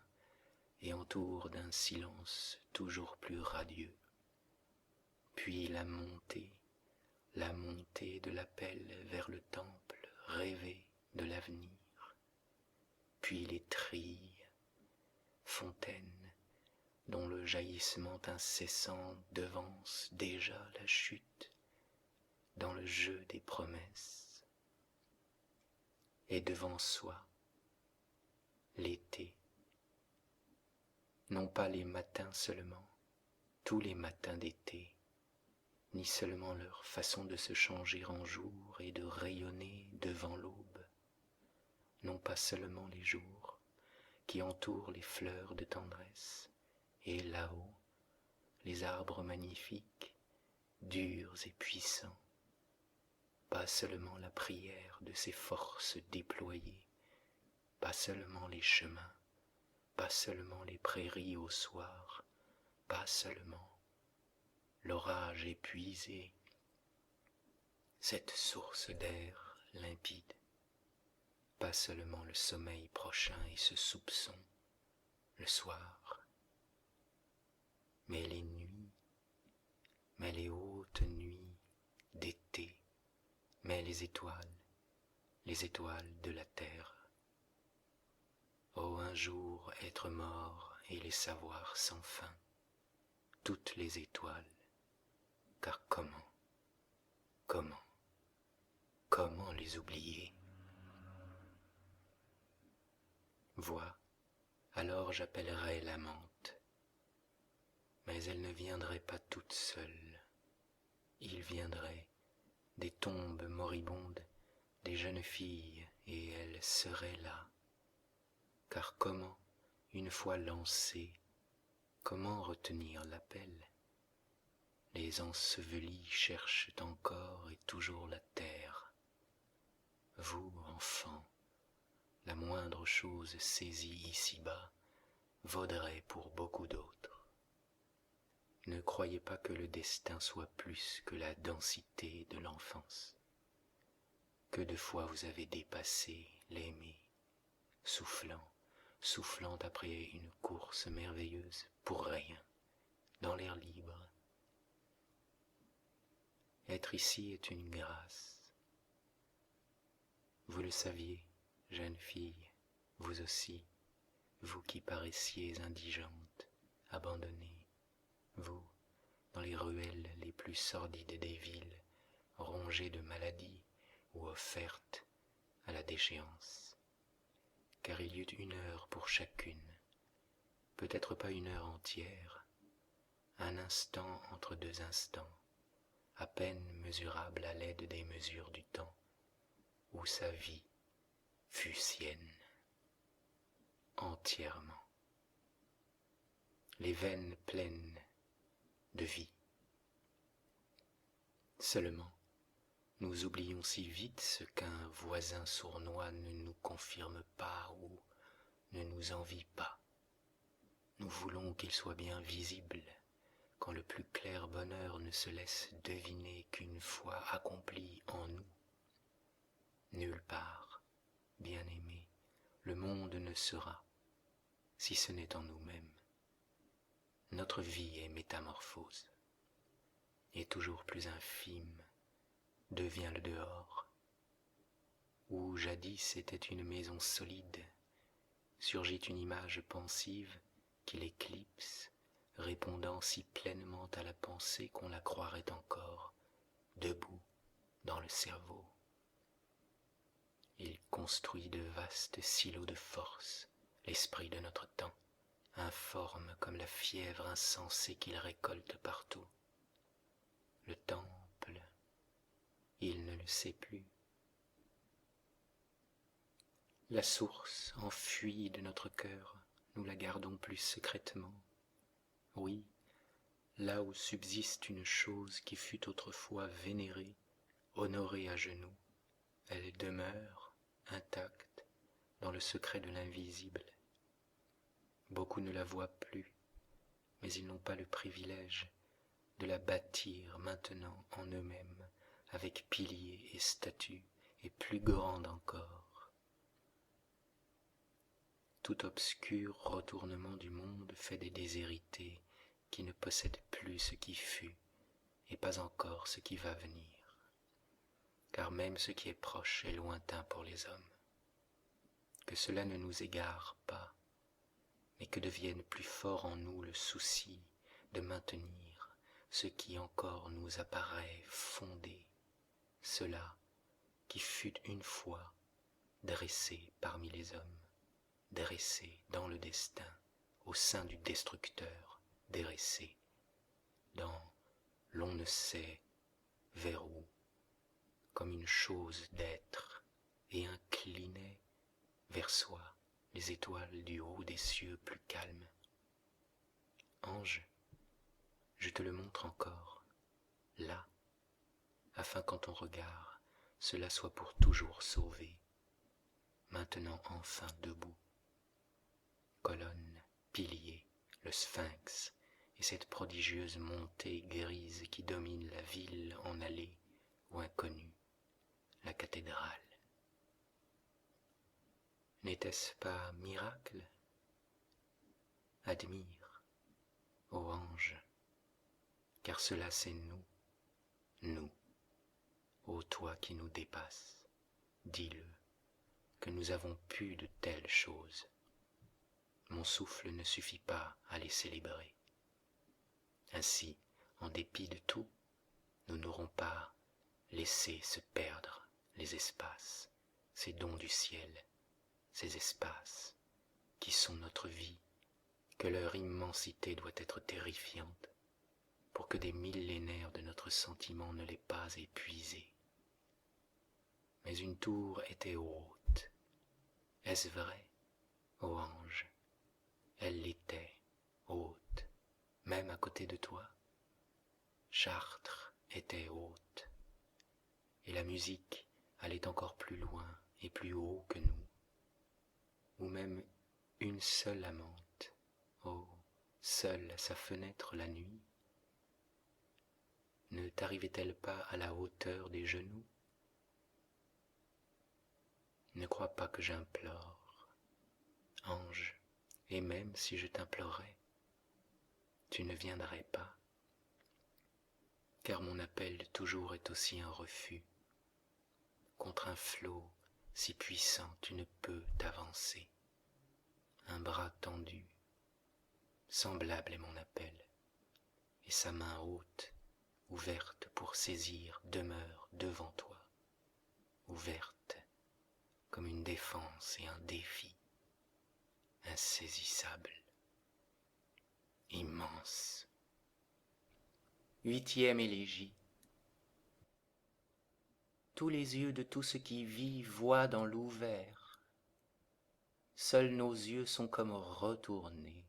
et entoure d'un silence toujours plus radieux. Puis la montée de l'appel vers le temple rêvé de l'avenir. Puis les trilles, fontaines, dont le jaillissement incessant devance déjà la chute dans le jeu des promesses. Et devant soi, l'été, non pas les matins seulement, tous les matins d'été, ni seulement leur façon de se changer en jour et de rayonner devant l'aube, non pas seulement les jours qui entourent les fleurs de tendresse, et là-haut, les arbres magnifiques, durs et puissants, pas seulement la prière de ces forces déployées, pas seulement les chemins, pas seulement les prairies au soir, pas seulement l'orage épuisé, cette source d'air limpide, pas seulement le sommeil prochain et ce soupçon, le soir, mais les nuits, mais les hautes nuits d'été, mais les les étoiles de la terre. Oh, un jour être mort et les savoir sans fin, toutes les étoiles, car comment les oublier? Vois, alors j'appellerai l'amante, mais elle ne viendrait pas toute seule. Il viendrait des tombes moribondes, des jeunes filles, et elle serait là. Car comment, une fois lancée, comment retenir l'appel? Les ensevelis cherchent encore et toujours la terre. Vous, enfants, la moindre chose saisie ici-bas vaudrait pour beaucoup d'autres. Ne croyez pas que le destin soit plus que la densité de l'enfance. Que de fois vous avez dépassé l'aimer, soufflant après une course merveilleuse pour rien, dans l'air libre. Être ici est une grâce. Vous le saviez, jeune fille, vous aussi, vous qui paraissiez indigente, abandonnée, vous, dans les ruelles les plus sordides des villes, rongées de maladies ou offertes à la déchéance. Car il y eut une heure pour chacune, peut-être pas une heure entière, un instant entre deux instants, à peine mesurable à l'aide des mesures du temps, où sa vie fut sienne, entièrement, les veines pleines de vie. Seulement, nous oublions si vite ce qu'un voisin sournois ne nous confirme pas ou ne nous envie pas. Nous voulons qu'il soit bien visible, quand le plus clair bonheur ne se laisse deviner qu'une fois accompli en nous. Nulle part, bien-aimé, le monde ne sera, si ce n'est en nous-mêmes. Notre vie est métamorphose, et toujours plus infime devient le dehors, où jadis était une maison solide, surgit une image pensive qui l'éclipse, répondant si pleinement à la pensée qu'on la croirait encore, debout dans le cerveau. Il construit de vastes silos de force, l'esprit de notre temps, informe comme la fièvre insensée qu'il récolte partout. Le temple, il ne le sait plus. La source enfuie de notre cœur, nous la gardons plus secrètement. Oui, là où subsiste une chose qui fut autrefois vénérée, honorée à genoux, elle demeure intacte dans le secret de l'invisible. Beaucoup ne la voient plus, mais ils n'ont pas le privilège de la bâtir maintenant en eux-mêmes avec piliers et statues et plus grande encore. Tout obscur retournement du monde fait des déshérités qui ne possèdent plus ce qui fut et pas encore ce qui va venir, car même ce qui est proche est lointain pour les hommes. Que cela ne nous égare pas, mais que devienne plus fort en nous le souci de maintenir ce qui encore nous apparaît fondé, cela qui fut une fois dressé parmi les hommes, dressé dans le destin, au sein du destructeur, dressé dans l'on ne sait vers où, comme une chose d'être, et inclinait vers soi les étoiles du haut des cieux plus calmes. Ange, je te le montre encore, là, afin qu'en ton regard cela soit pour toujours sauvé, maintenant enfin debout. Colonne, pilier, le sphinx et cette prodigieuse montée grise qui domine la ville en allée ou inconnue, la cathédrale. N'était-ce pas miracle? Admire, ô ange, car cela c'est nous, ô toi qui nous dépasses, dis-le que nous avons pu de telles choses. Mon souffle ne suffit pas à les célébrer. Ainsi, en dépit de tout, nous n'aurons pas laissé se perdre les espaces, ces dons du ciel, ces espaces qui sont notre vie, que leur immensité doit être terrifiante pour que des millénaires de notre sentiment ne l'aient pas épuisé. Mais une tour était haute. Est-ce vrai, ô ange? Elle l'était, haute, même à côté de toi. Chartres était haute, et la musique allait encore plus loin et plus haut que nous, ou même une seule amante, oh, seule à sa fenêtre la nuit, ne t'arrivait-elle pas à la hauteur des genoux? Ne crois pas que j'implore, ange, et même si je t'implorais, tu ne viendrais pas, car mon appel toujours est aussi un refus. Contre un flot si puissant tu ne peux t'avancer. Un bras tendu, semblable est mon appel, et sa main haute, ouverte pour saisir, demeure devant toi, ouverte comme une défense et un défi, insaisissable, immense. 8e élégie. Tous les yeux de tout ce qui vit voient dans l'ouvert. Seuls nos yeux sont comme retournés,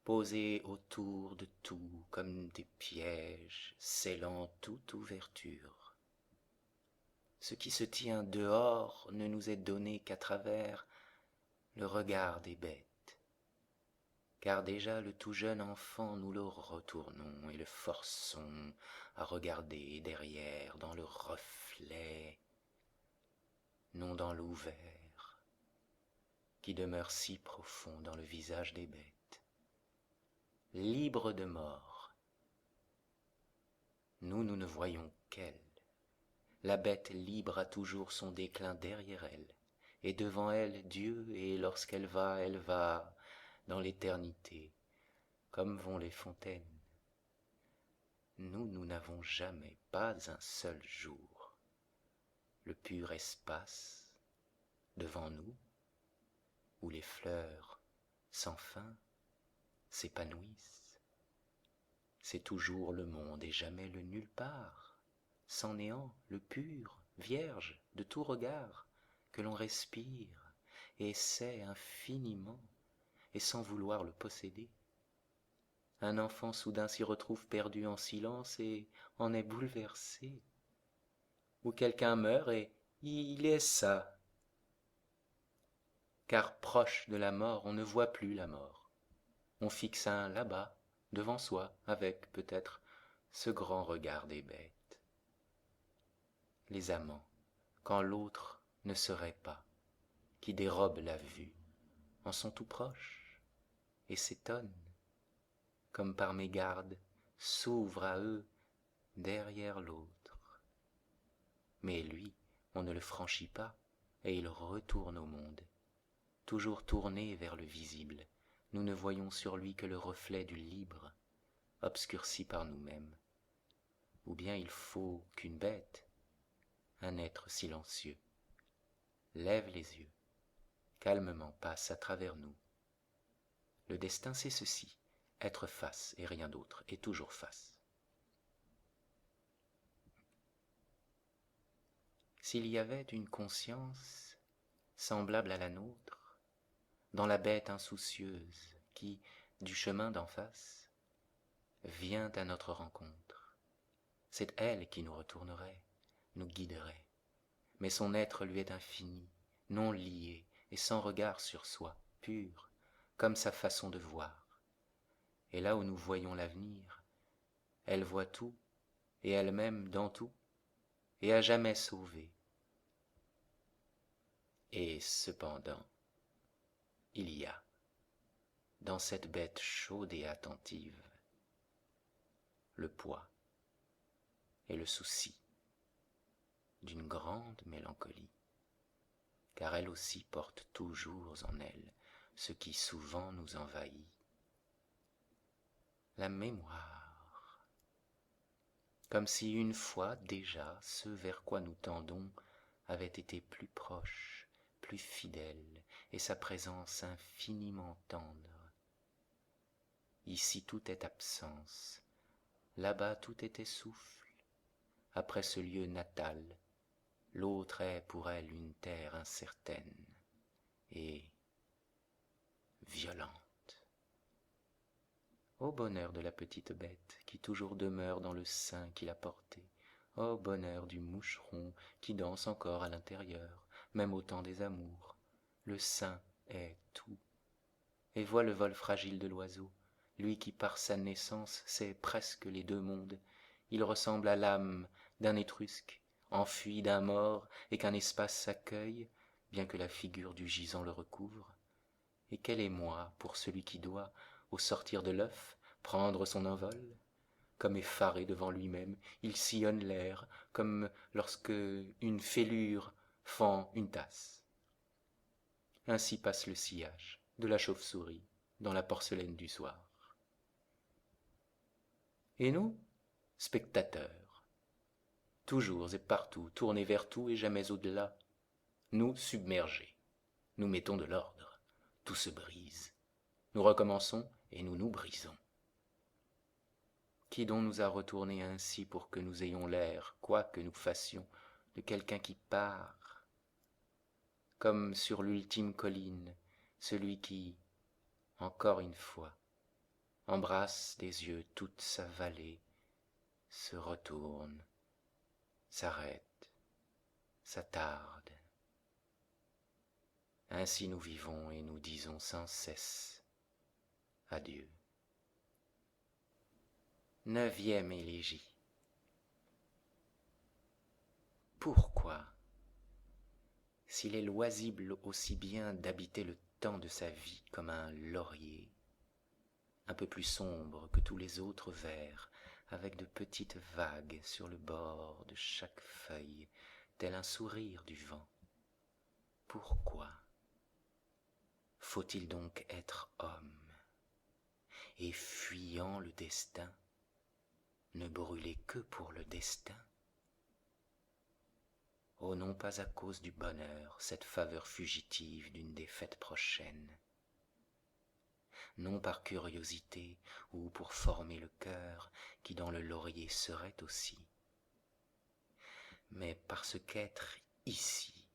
posés autour de tout comme des pièges, scellant toute ouverture. Ce qui se tient dehors ne nous est donné qu'à travers le regard des bêtes, car déjà le tout jeune enfant nous le retournons et le forçons à regarder derrière dans le reflet, non dans l'ouvert, qui demeure si profond dans le visage des bêtes, libre de mort. Nous ne voyons qu'elle. La bête libre a toujours son déclin derrière elle, et devant elle Dieu, et lorsqu'elle va, elle va dans l'éternité, comme vont les fontaines. Nous n'avons jamais, pas un seul jour, le pur espace devant nous, où les fleurs sans fin s'épanouissent. C'est toujours le monde et jamais le nulle part, sans néant, le pur, vierge de tout regard, que l'on respire et sait infiniment, et sans vouloir le posséder. Un enfant soudain s'y retrouve perdu en silence et en est bouleversé. Ou quelqu'un meurt et il est ça. Car proche de la mort, on ne voit plus la mort. On fixe un là-bas, devant soi, avec peut-être ce grand regard des bêtes. Les amants, quand l'autre ne serait pas, qui dérobent la vue, en sont tout proches, et s'étonnent, comme par mégarde, s'ouvrent à eux derrière l'autre. Mais lui, on ne le franchit pas, et il retourne au monde. Toujours tourné vers le visible, nous ne voyons sur lui que le reflet du libre, obscurci par nous-mêmes. Ou bien il faut qu'une bête, un être silencieux, lève les yeux, calmement passe à travers nous. Le destin c'est ceci, être face et rien d'autre, et toujours face. S'il y avait une conscience semblable à la nôtre, dans la bête insoucieuse qui, du chemin d'en face, vient à notre rencontre, c'est elle qui nous retournerait, nous guiderait, mais son être lui est infini, non lié et sans regard sur soi, pur, comme sa façon de voir. Et là où nous voyons l'avenir, elle voit tout, et elle-même dans tout, et à jamais sauvée. Et cependant, il y a, dans cette bête chaude et attentive, le poids et le souci d'une grande mélancolie, car elle aussi porte toujours en elle ce qui souvent nous envahit, la mémoire, comme si une fois déjà ce vers quoi nous tendons avait été plus proche, plus fidèle, et sa présence infiniment tendre. Ici tout est absence, là-bas tout était souffle, après ce lieu natal, l'autre est pour elle une terre incertaine et violente. Ô bonheur de la petite bête qui toujours demeure dans le sein qu'il a porté, ô bonheur du moucheron qui danse encore à l'intérieur, même au temps des amours. Le sein est tout. Et vois le vol fragile de l'oiseau, lui qui par sa naissance sait presque les deux mondes. Il ressemble à l'âme d'un Étrusque, enfui d'un mort et qu'un espace s'accueille, bien que la figure du gisant le recouvre. Et quel émoi pour celui qui doit, au sortir de l'œuf, prendre son envol? Comme effaré devant lui-même, il sillonne l'air, comme lorsque une fêlure fend une tasse. Ainsi passe le sillage de la chauve-souris dans la porcelaine du soir. Et nous, spectateurs, toujours et partout, tournés vers tout et jamais au-delà, nous submergés, nous mettons de l'ordre, tout se brise, nous recommençons et nous nous brisons. Qui donc nous a retournés ainsi pour que nous ayons l'air, quoi que nous fassions, de quelqu'un qui part, comme sur l'ultime colline, celui qui, encore une fois, embrasse des yeux toute sa vallée, se retourne, s'arrête, s'attarde. Ainsi nous vivons et nous disons sans cesse adieu. 9e élégie. Pourquoi, s'il est loisible aussi bien d'habiter le temps de sa vie comme un laurier, un peu plus sombre que tous les autres vers, avec de petites vagues sur le bord de chaque feuille, tel un sourire du vent, pourquoi faut-il donc être homme, et fuyant le destin, ne brûler que pour le destin? Oh, non pas à cause du bonheur, cette faveur fugitive d'une défaite prochaine, non par curiosité ou pour former le cœur qui dans le laurier serait aussi, mais parce qu'être ici,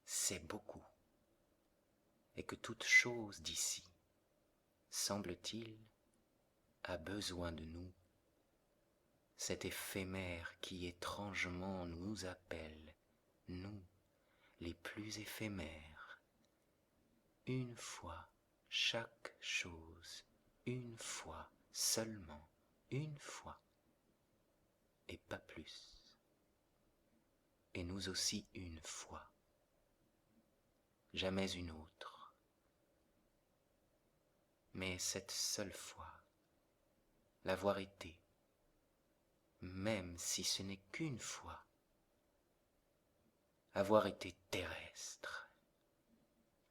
c'est beaucoup, et que toute chose d'ici, semble-t-il, a besoin de nous, cet éphémère qui étrangement nous appelle, nous, les plus éphémères, une fois chaque chose, une fois seulement, une fois, et pas plus, et nous aussi une fois, jamais une autre, mais cette seule fois, l'avoir été, même si ce n'est qu'une fois, avoir été terrestre,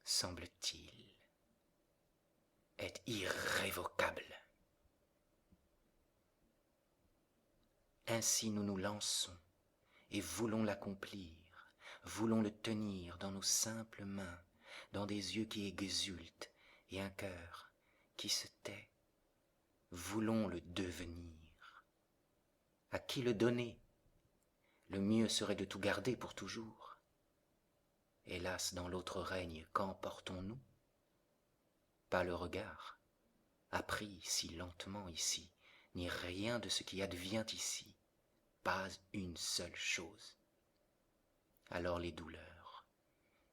semble-t-il, est irrévocable. Ainsi nous nous lançons et voulons l'accomplir, voulons le tenir dans nos simples mains, dans des yeux qui exultent et un cœur qui se tait. Voulons le devenir. À qui le donner? Le mieux serait de tout garder pour toujours. Hélas, dans l'autre règne, qu'emportons-nous? Pas le regard, appris si lentement ici, ni rien de ce qui advient ici, pas une seule chose. Alors les douleurs,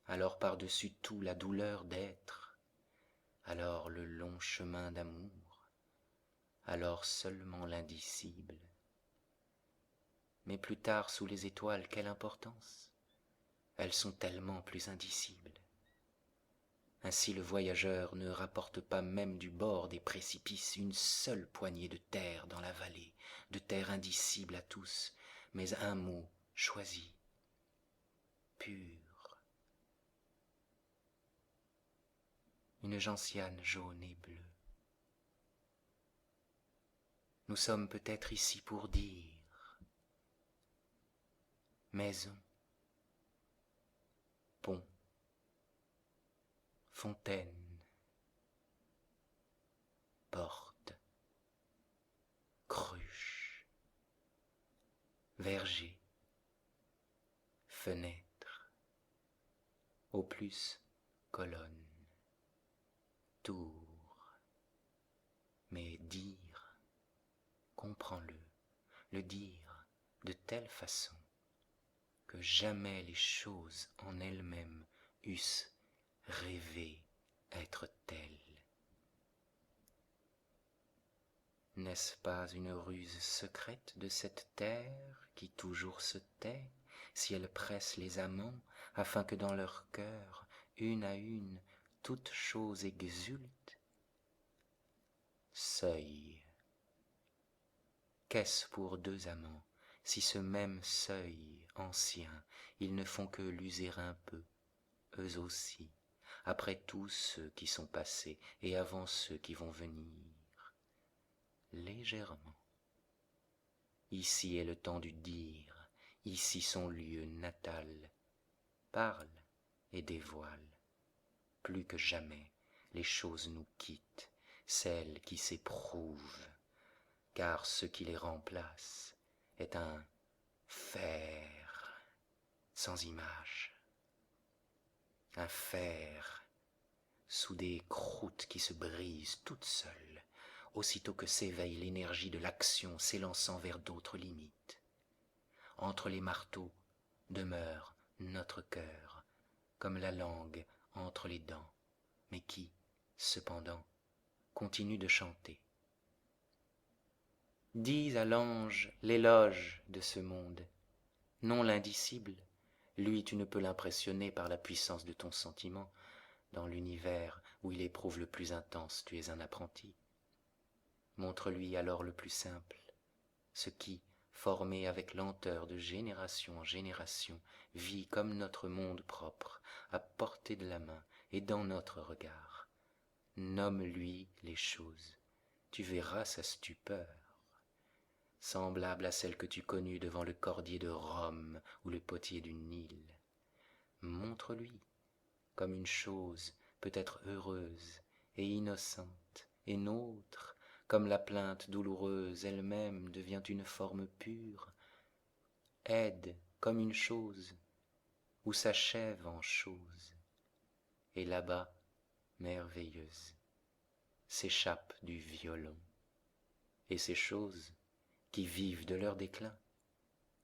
alors par-dessus tout la douleur d'être, alors le long chemin d'amour, alors seulement l'indicible. Mais plus tard sous les étoiles, quelle importance? Elles sont tellement plus indicibles. Ainsi le voyageur ne rapporte pas même du bord des précipices une seule poignée de terre dans la vallée, de terre indicible à tous, mais un mot choisi, pur, une gentiane jaune et bleue. Nous sommes peut-être ici pour dire maison, pont, fontaine, porte, cruche, verger, fenêtre, au plus colonne, tour. Mais dire, comprends-le, le dire de telle façon que jamais les choses en elles-mêmes eussent rêvé être telles. N'est-ce pas une ruse secrète de cette terre qui toujours se tait, si elle presse les amants, afin que dans leur cœur, une à une, toute chose exulte? Seuil. Qu'est-ce pour deux amants, si ce même seuil ancien, ils ne font que l'user un peu, eux aussi, après tous ceux qui sont passés et avant ceux qui vont venir, légèrement. Ici est le temps du dire, ici son lieu natal. Parle et dévoile. Plus que jamais, les choses nous quittent, celles qui s'éprouvent, car ce qui les remplace est un fer sans image, un fer sous des croûtes qui se brisent toutes seules, aussitôt que s'éveille l'énergie de l'action s'élançant vers d'autres limites. Entre les marteaux demeure notre cœur, comme la langue entre les dents, mais qui, cependant, continue de chanter. Dis à l'ange l'éloge de ce monde, non l'indicible, lui tu ne peux l'impressionner par la puissance de ton sentiment, dans l'univers où il éprouve le plus intense, tu es un apprenti. Montre-lui alors le plus simple, ce qui, formé avec lenteur de génération en génération, vit comme notre monde propre, à portée de la main et dans notre regard. Nomme-lui les choses, tu verras sa stupeur, semblable à celle que tu connus devant le cordier de Rome ou le potier du Nil. Montre-lui comme une chose peut-être heureuse et innocente et nôtre, comme la plainte douloureuse elle-même devient une forme pure, aide comme une chose ou s'achève en chose, et là-bas, merveilleuse, s'échappe du violon, et ces choses qui vivent de leur déclin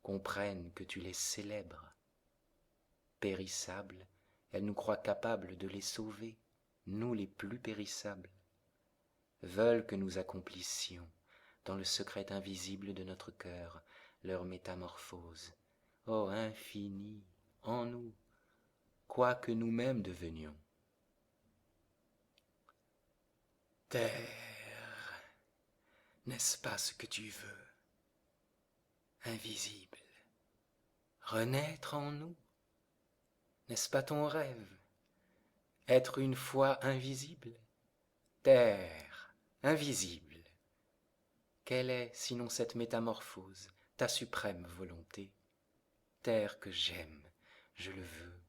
comprennent que tu les célèbres. Périssables, elles nous croient capables de les sauver, nous les plus périssables, veulent que nous accomplissions, dans le secret invisible de notre cœur, leur métamorphose. Ô infini, en nous, quoi que nous-mêmes devenions. Terre, n'est-ce pas ce que tu veux, invisible, renaître en nous? N'est-ce pas ton rêve, être une fois invisible? Terre, invisible, quelle est, sinon cette métamorphose, ta suprême volonté? Terre que j'aime, je le veux.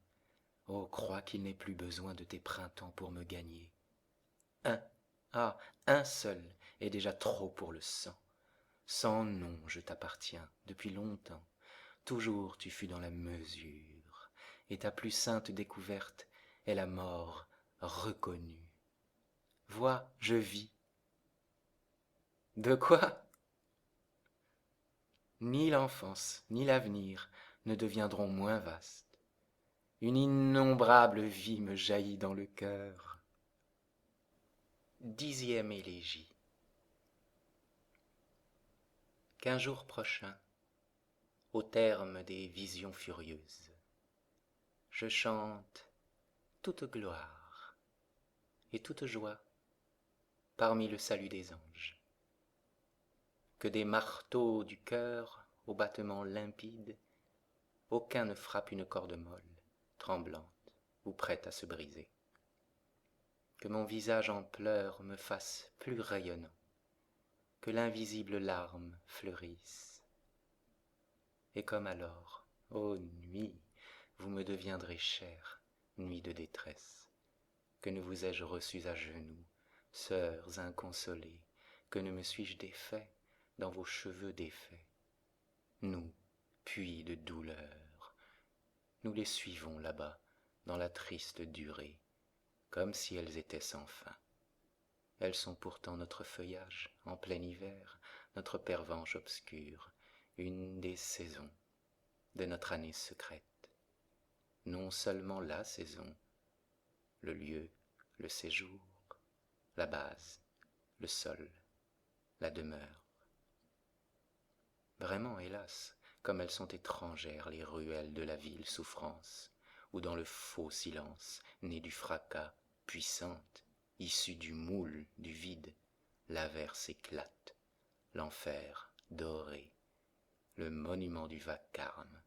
Oh, crois qu'il n'est plus besoin de tes printemps pour me gagner. Un seul est déjà trop pour le sang. Sans nom je t'appartiens depuis longtemps. Toujours tu fus dans la mesure, et ta plus sainte découverte est la mort reconnue. Vois, je vis. De quoi? Ni l'enfance, ni l'avenir ne deviendront moins vastes. Une innombrable vie me jaillit dans le cœur. 10e élégie. Qu'un jour prochain, au terme des visions furieuses, je chante toute gloire et toute joie parmi le salut des anges. Que des marteaux du cœur au battement limpide, aucun ne frappe une corde molle, tremblante ou prête à se briser. que mon visage en pleurs me fasse plus rayonnant, que l'invisible larme fleurisse. Et comme alors, ô nuit, vous me deviendrez chère, nuit de détresse, que ne vous ai-je reçue à genoux, sœurs inconsolées, que ne me suis-je défait dans vos cheveux défaits. Nous, puits de douleur, nous les suivons là-bas dans la triste durée, comme si elles étaient sans fin. Elles sont pourtant notre feuillage en plein hiver, notre pervenche obscure, une des saisons de notre année secrète. Non seulement la saison, le lieu, le séjour, la base, le sol, la demeure. Vraiment, hélas, comme elles sont étrangères les ruelles de la ville souffrance, où dans le faux silence, né du fracas, puissante, issue du moule, du vide, l'averse éclate, l'enfer doré, le monument du vacarme.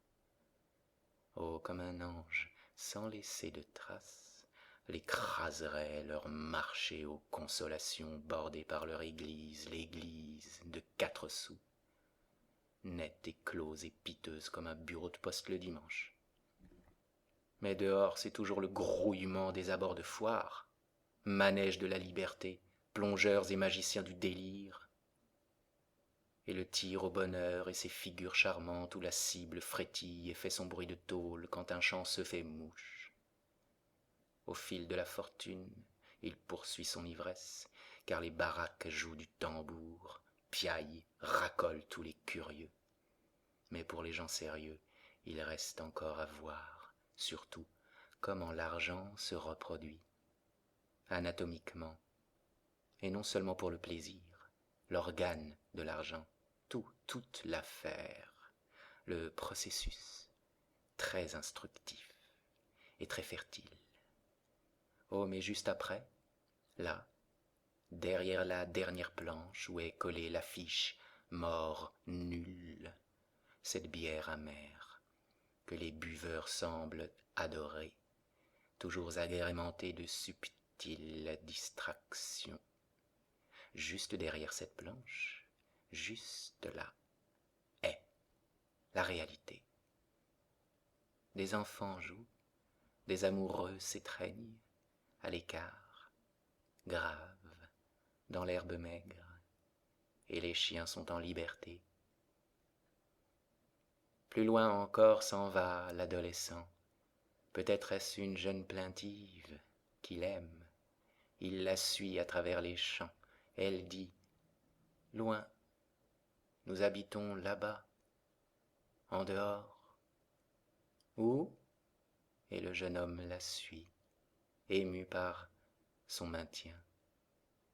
Oh, comme un ange, sans laisser de traces, l'écraserait leur marché aux consolations bordées par leur église, l'église de 4 sous, nette et close et piteuse comme un bureau de poste le dimanche. Mais dehors, c'est toujours le grouillement des abords de foire, manège de la liberté, plongeurs et magiciens du délire, et le tir au bonheur et ses figures charmantes où la cible frétille et fait son bruit de tôle quand un chant se fait mouche. Au fil de la fortune, il poursuit son ivresse, car les baraques jouent du tambour, piaillent, racolent tous les curieux. Mais pour les gens sérieux, il reste encore à voir, surtout, comment l'argent se reproduit, anatomiquement, et non seulement pour le plaisir, l'organe de l'argent, toute l'affaire, le processus, très instructif et très fertile. Oh, mais juste après, là, derrière la dernière planche où est collée l'affiche « Mort nulle », cette bière amère que les buveurs semblent adorer, toujours agrémentée de subtiles distractions. Juste derrière cette planche, juste là, est la réalité. Des enfants jouent, des amoureux s'étreignent, à l'écart, graves, dans l'herbe maigre, et les chiens sont en liberté. Plus loin encore s'en va l'adolescent, peut-être est-ce une jeune plaintive qu'il aime, il la suit à travers les champs, elle dit « Loin, nous habitons là-bas, en dehors. » Où ? Et le jeune homme la suit, ému par son maintien,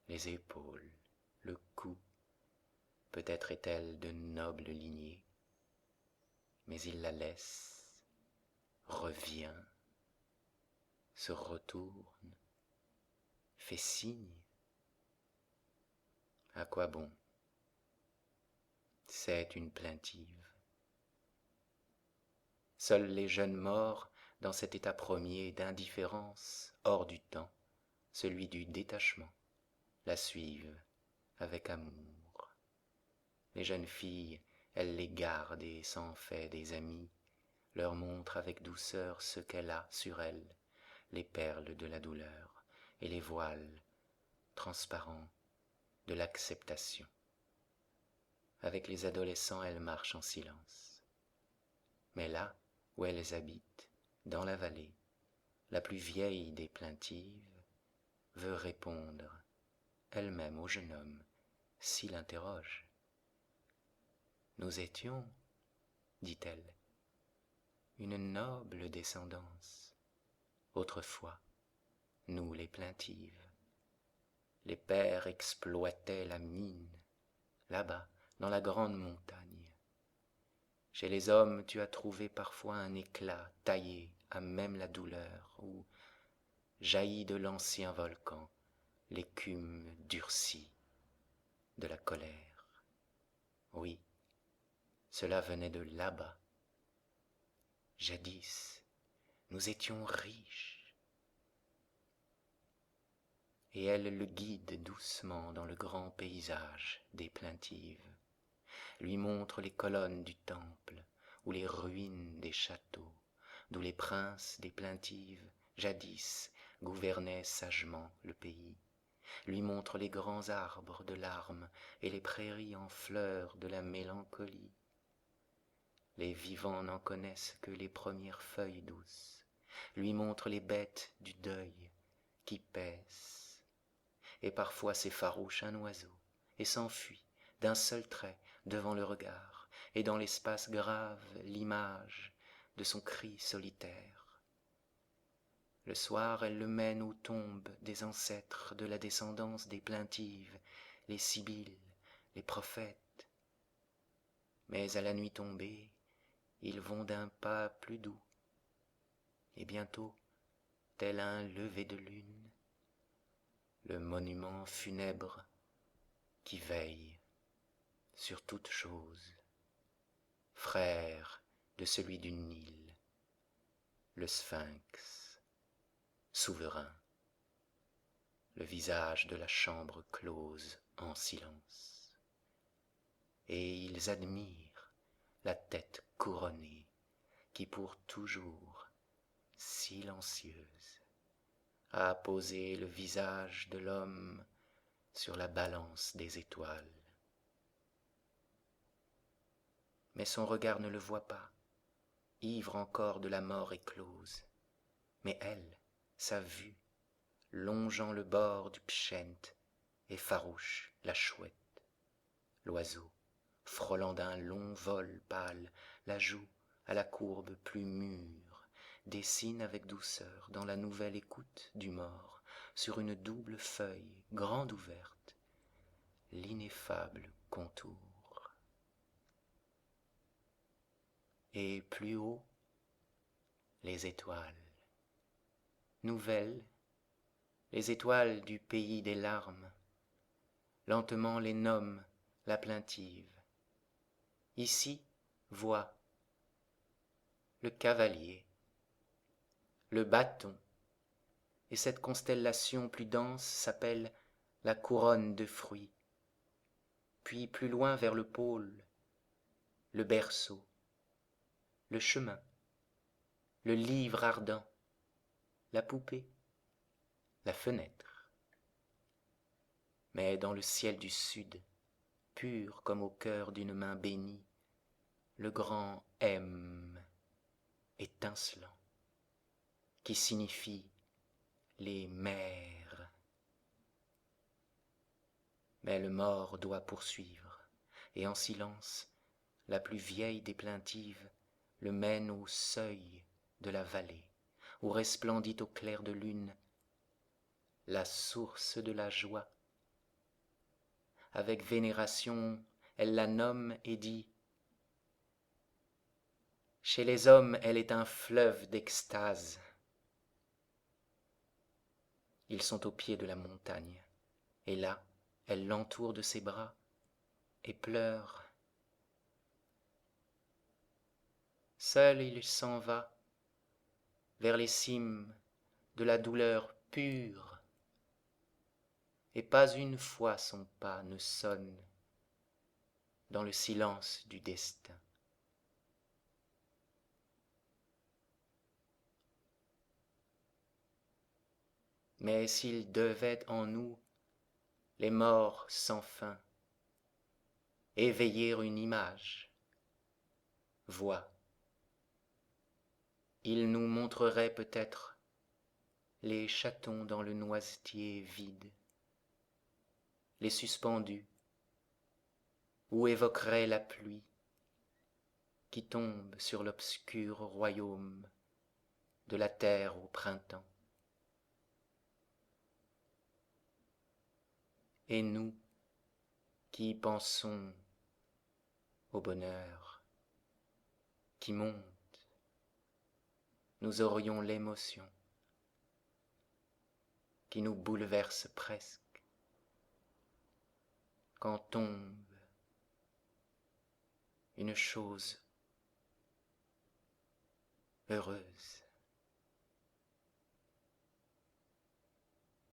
les épaules, le cou. Peut-être est-elle de noble lignée, mais il la laisse, revient, se retourne, fait signe. À quoi bon ? C'est une plaintive. Seuls les jeunes morts, dans cet état premier d'indifférence, hors du temps, celui du détachement, la suivent avec amour. Les jeunes filles, elle les garde et s'en fait des amies, leur montre avec douceur ce qu'elle a sur elle, les perles de la douleur et les voiles transparents de l'acceptation. Avec les adolescents, elle marche en silence. Mais là où elles habitent, dans la vallée, la plus vieille des plaintives veut répondre elle-même au jeune homme s'il interroge. Nous étions, dit-elle, une noble descendance. Autrefois, nous les plaintives, les pères exploitaient la mine, là-bas, dans la grande montagne. Chez les hommes, tu as trouvé parfois un éclat taillé à même la douleur, où jaillit de l'ancien volcan l'écume durcie de la colère. Oui, cela venait de là-bas. Jadis, nous étions riches. et elle le guide doucement dans le grand paysage des plaintives, lui montre les colonnes du temple ou les ruines des châteaux, d'où les princes des plaintives, jadis, gouvernaient sagement le pays, lui montre les grands arbres de larmes et les prairies en fleurs de la mélancolie. Les vivants n'en connaissent que les premières feuilles douces, lui montre les bêtes du deuil qui paissent, et parfois s'effarouche un oiseau et s'enfuit d'un seul trait devant le regard, et dans l'espace grave l'image de son cri solitaire. Le soir elle le mène aux tombes des ancêtres de la descendance des plaintives, les sibylles, les prophètes. Mais à la nuit tombée, ils vont d'un pas plus doux, et bientôt, tel un lever de lune, le monument funèbre qui veille sur toute chose, frère de celui du Nil, le Sphinx, souverain, le visage de la chambre close en silence. Et ils admirent la tête couronnée qui pour toujours, silencieuse, a posé le visage de l'homme sur la balance des étoiles. Mais son regard ne le voit pas, ivre encore de la mort éclose. Mais elle, sa vue, longeant le bord du Pschent, est farouche la chouette. L'oiseau, frôlant d'un long vol pâle, la joue à la courbe plus mûre, dessine avec douceur dans la nouvelle écoute du mort, sur une double feuille grande ouverte, l'ineffable contour. Et plus haut, les étoiles, nouvelles, les étoiles du pays des larmes, lentement les nomme la plaintive. Ici, vois, le cavalier, le bâton, et cette constellation plus dense s'appelle la couronne de fruits. Puis plus loin vers le pôle, le berceau, le chemin, le livre ardent, la poupée, la fenêtre. Mais dans le ciel du sud, pur comme au cœur d'une main bénie, le grand M étincelant, qui signifie les mers. Mais le mort doit poursuivre, et en silence, la plus vieille des plaintives le mène au seuil de la vallée, où resplendit au clair de lune la source de la joie. Avec vénération, elle la nomme et dit: chez les hommes, elle est un fleuve d'extase. Ils sont au pied de la montagne, et là, elle l'entoure de ses bras et pleure. Seul il s'en va vers les cimes de la douleur pure, et pas une fois son pas ne sonne dans le silence du destin. Mais s'il devait en nous, les morts sans fin, éveiller une image, vois, il nous montrerait peut-être les chatons dans le noisetier vide, les suspendus, ou évoquerait la pluie qui tombe sur l'obscur royaume de la terre au printemps. Et nous qui pensons au bonheur qui monte, nous aurions l'émotion qui nous bouleverse presque quand tombe une chose heureuse.